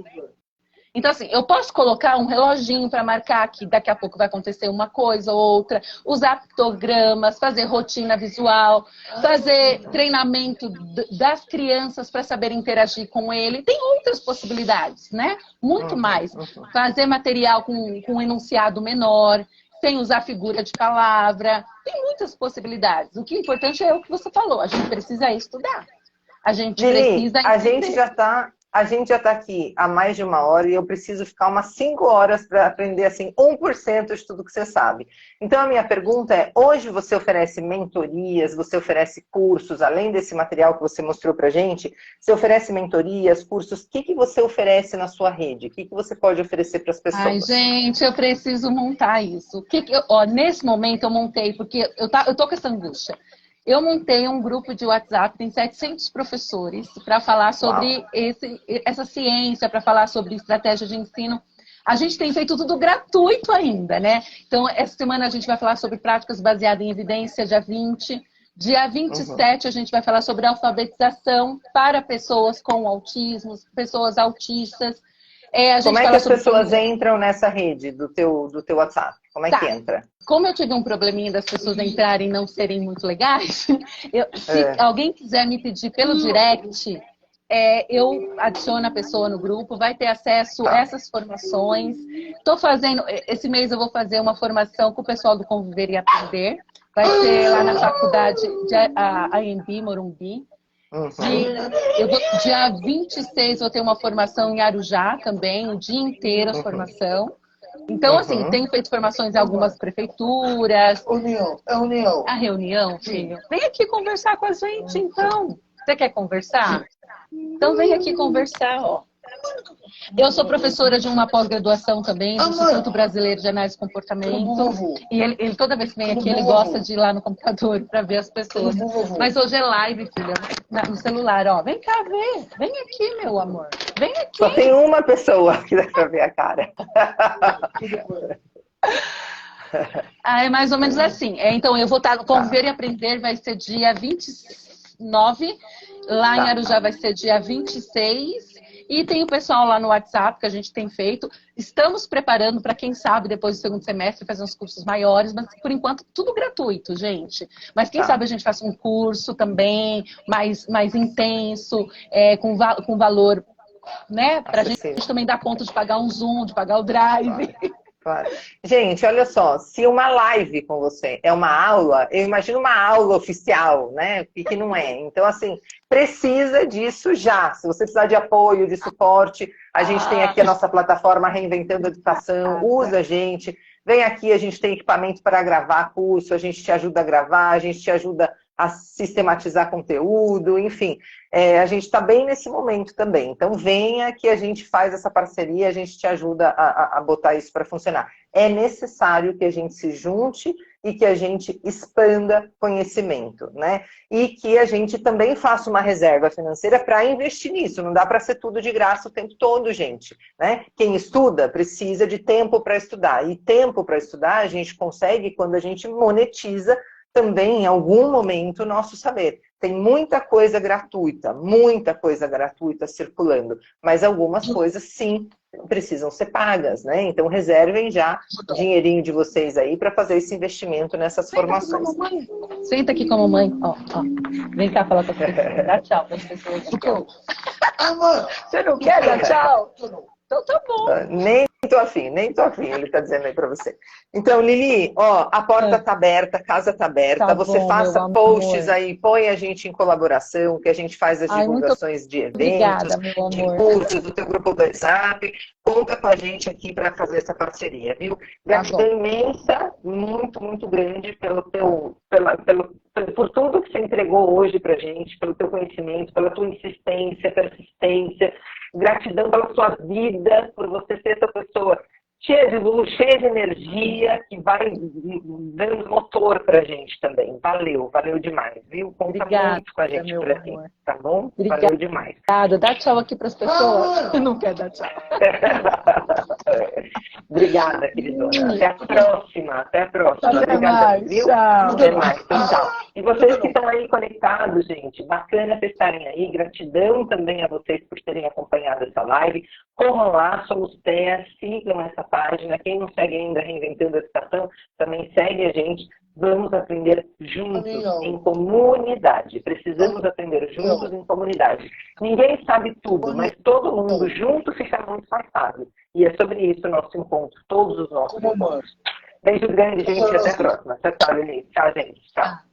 Então, assim, eu posso colocar um reloginho para marcar que daqui a pouco vai acontecer uma coisa ou outra, usar pictogramas, fazer rotina visual, fazer treinamento das crianças para saber interagir com ele. Tem outras possibilidades, né? Muito mais. Fazer material com um enunciado menor, sem usar figura de palavra. Tem muitas possibilidades. O que é importante é o que você falou. A gente precisa estudar. A gente precisa entender. A gente já está aqui há mais de 1 hora e eu preciso ficar umas 5 horas para aprender assim 1% de tudo que você sabe. Então a minha pergunta é, hoje você oferece mentorias, você oferece cursos, além desse material que você mostrou para a gente, você oferece mentorias, cursos, o que você oferece na sua rede? O que você pode oferecer para as pessoas? Ai, gente, eu preciso montar isso. Nesse momento eu montei, porque eu tô com essa angústia. Eu montei um grupo de WhatsApp, tem 700 professores, para falar sobre essa ciência, para falar sobre estratégia de ensino. A gente tem feito tudo gratuito ainda, né? Então, essa semana a gente vai falar sobre práticas baseadas em evidência, dia 20. Dia 27 a gente vai falar sobre alfabetização para pessoas com autismo, pessoas autistas. Como é que as pessoas entram nessa rede do teu WhatsApp? Como é que entra? Como eu tive um probleminha das pessoas entrarem e não serem muito legais, se alguém quiser me pedir pelo direct, eu adiciono a pessoa no grupo, vai ter acesso a essas formações. Estou fazendo, esse mês eu vou fazer uma formação com o pessoal do Conviver e Aprender. Vai ser lá na faculdade de AMB, Morumbi. Dia 26 vou ter uma formação em Arujá também, o dia inteiro a formação. Então, assim, tenho feito formações em algumas prefeituras. A reunião, filho. Vem aqui conversar com a gente, então. Você quer conversar? Então, vem aqui conversar, ó. Eu sou professora de uma pós-graduação também, do Instituto Brasileiro de Análise de Comportamento. E ele toda vez que vem aqui, ele gosta de ir lá no computador para ver as pessoas. Mas hoje é live, filha, no celular, ó. Vem cá ver. Vem aqui, meu amor. Vem aqui. Só tem uma pessoa que dá para ver a cara. É mais ou menos assim. Então, eu vou estar no Conviver e Aprender, vai ser dia 29. Lá em Arujá vai ser dia 26. E tem o pessoal lá no WhatsApp que a gente tem feito. Estamos preparando para quem sabe, depois do segundo semestre, fazer uns cursos maiores, mas por enquanto tudo gratuito, gente. Mas quem sabe a gente faça um curso também mais intenso, com valor, né? Para a gente também dar conta de pagar um Zoom, de pagar o Drive. Claro. Gente, olha só, se uma live com você é uma aula, eu imagino uma aula oficial, né? O que não é. Então, assim, precisa disso já. Se você precisar de apoio, de suporte, a gente tem aqui a nossa plataforma Reinventando a Educação, usa a gente, vem aqui, a gente tem equipamento para gravar curso, a gente te ajuda a gravar, a gente te ajuda a sistematizar conteúdo, enfim, a gente está bem nesse momento também. Então venha que a gente faz essa parceria, a gente te ajuda a botar isso para funcionar. É necessário que a gente se junte e que a gente expanda conhecimento, né? E que a gente também faça uma reserva financeira para investir nisso. Não dá para ser tudo de graça o tempo todo, gente, né? Quem estuda precisa de tempo para estudar. E tempo para estudar a gente consegue quando a gente monetiza também, em algum momento, o nosso saber. Tem muita coisa gratuita circulando, mas algumas coisas, sim, precisam ser pagas, né? Então, reservem já o dinheirinho de vocês aí para fazer esse investimento nessas formações. Senta aqui com a mamãe. Ó. Vem cá falar com as pessoas. Dá tchau para as pessoas. Você não quer dar tchau? Então tá bom. Nem tô afim, ele tá dizendo aí pra você. Então, Lili, ó, a porta tá aberta, a casa tá aberta, Tá você bom, faça meu posts amor. aí, põe a gente em colaboração, que a gente faz as divulgações de eventos, obrigada, meu de amor. cursos, do teu grupo do WhatsApp, conta com a gente aqui para fazer essa parceria, viu? Gratidão imensa, muito, muito grande por tudo que você entregou hoje pra gente, pelo teu conhecimento, pela tua insistência, persistência. Gratidão pela sua vida, por você ser essa pessoa cheia de luz, cheia de energia, que vai dando motor pra gente também. Valeu demais, viu? Conta muito com a gente por aqui, tá bom? Obrigada. Valeu demais. Dá tchau aqui pras pessoas. Eu não quero dar tchau. Obrigada, queridona. Até a próxima. Até Obrigadão, mais. viu? Tchau. Até mais. Tchau. E vocês que estão aí conectados, gente, bacana vocês estarem aí. Gratidão também a vocês por terem acompanhado essa live. Corram lá, somos TEA, sigam essa página. Quem não segue ainda Reinventando a Educação, também segue a gente. Vamos aprender juntos, em comunidade. Precisamos aprender juntos em comunidade. Ninguém sabe tudo, mas todo mundo junto fica muito mais fácil. E é sobre isso o nosso encontro, todos os nossos encontros. Beijo grande, gente. Até a próxima. Tchau, Lili. Tchau, gente. Tchau.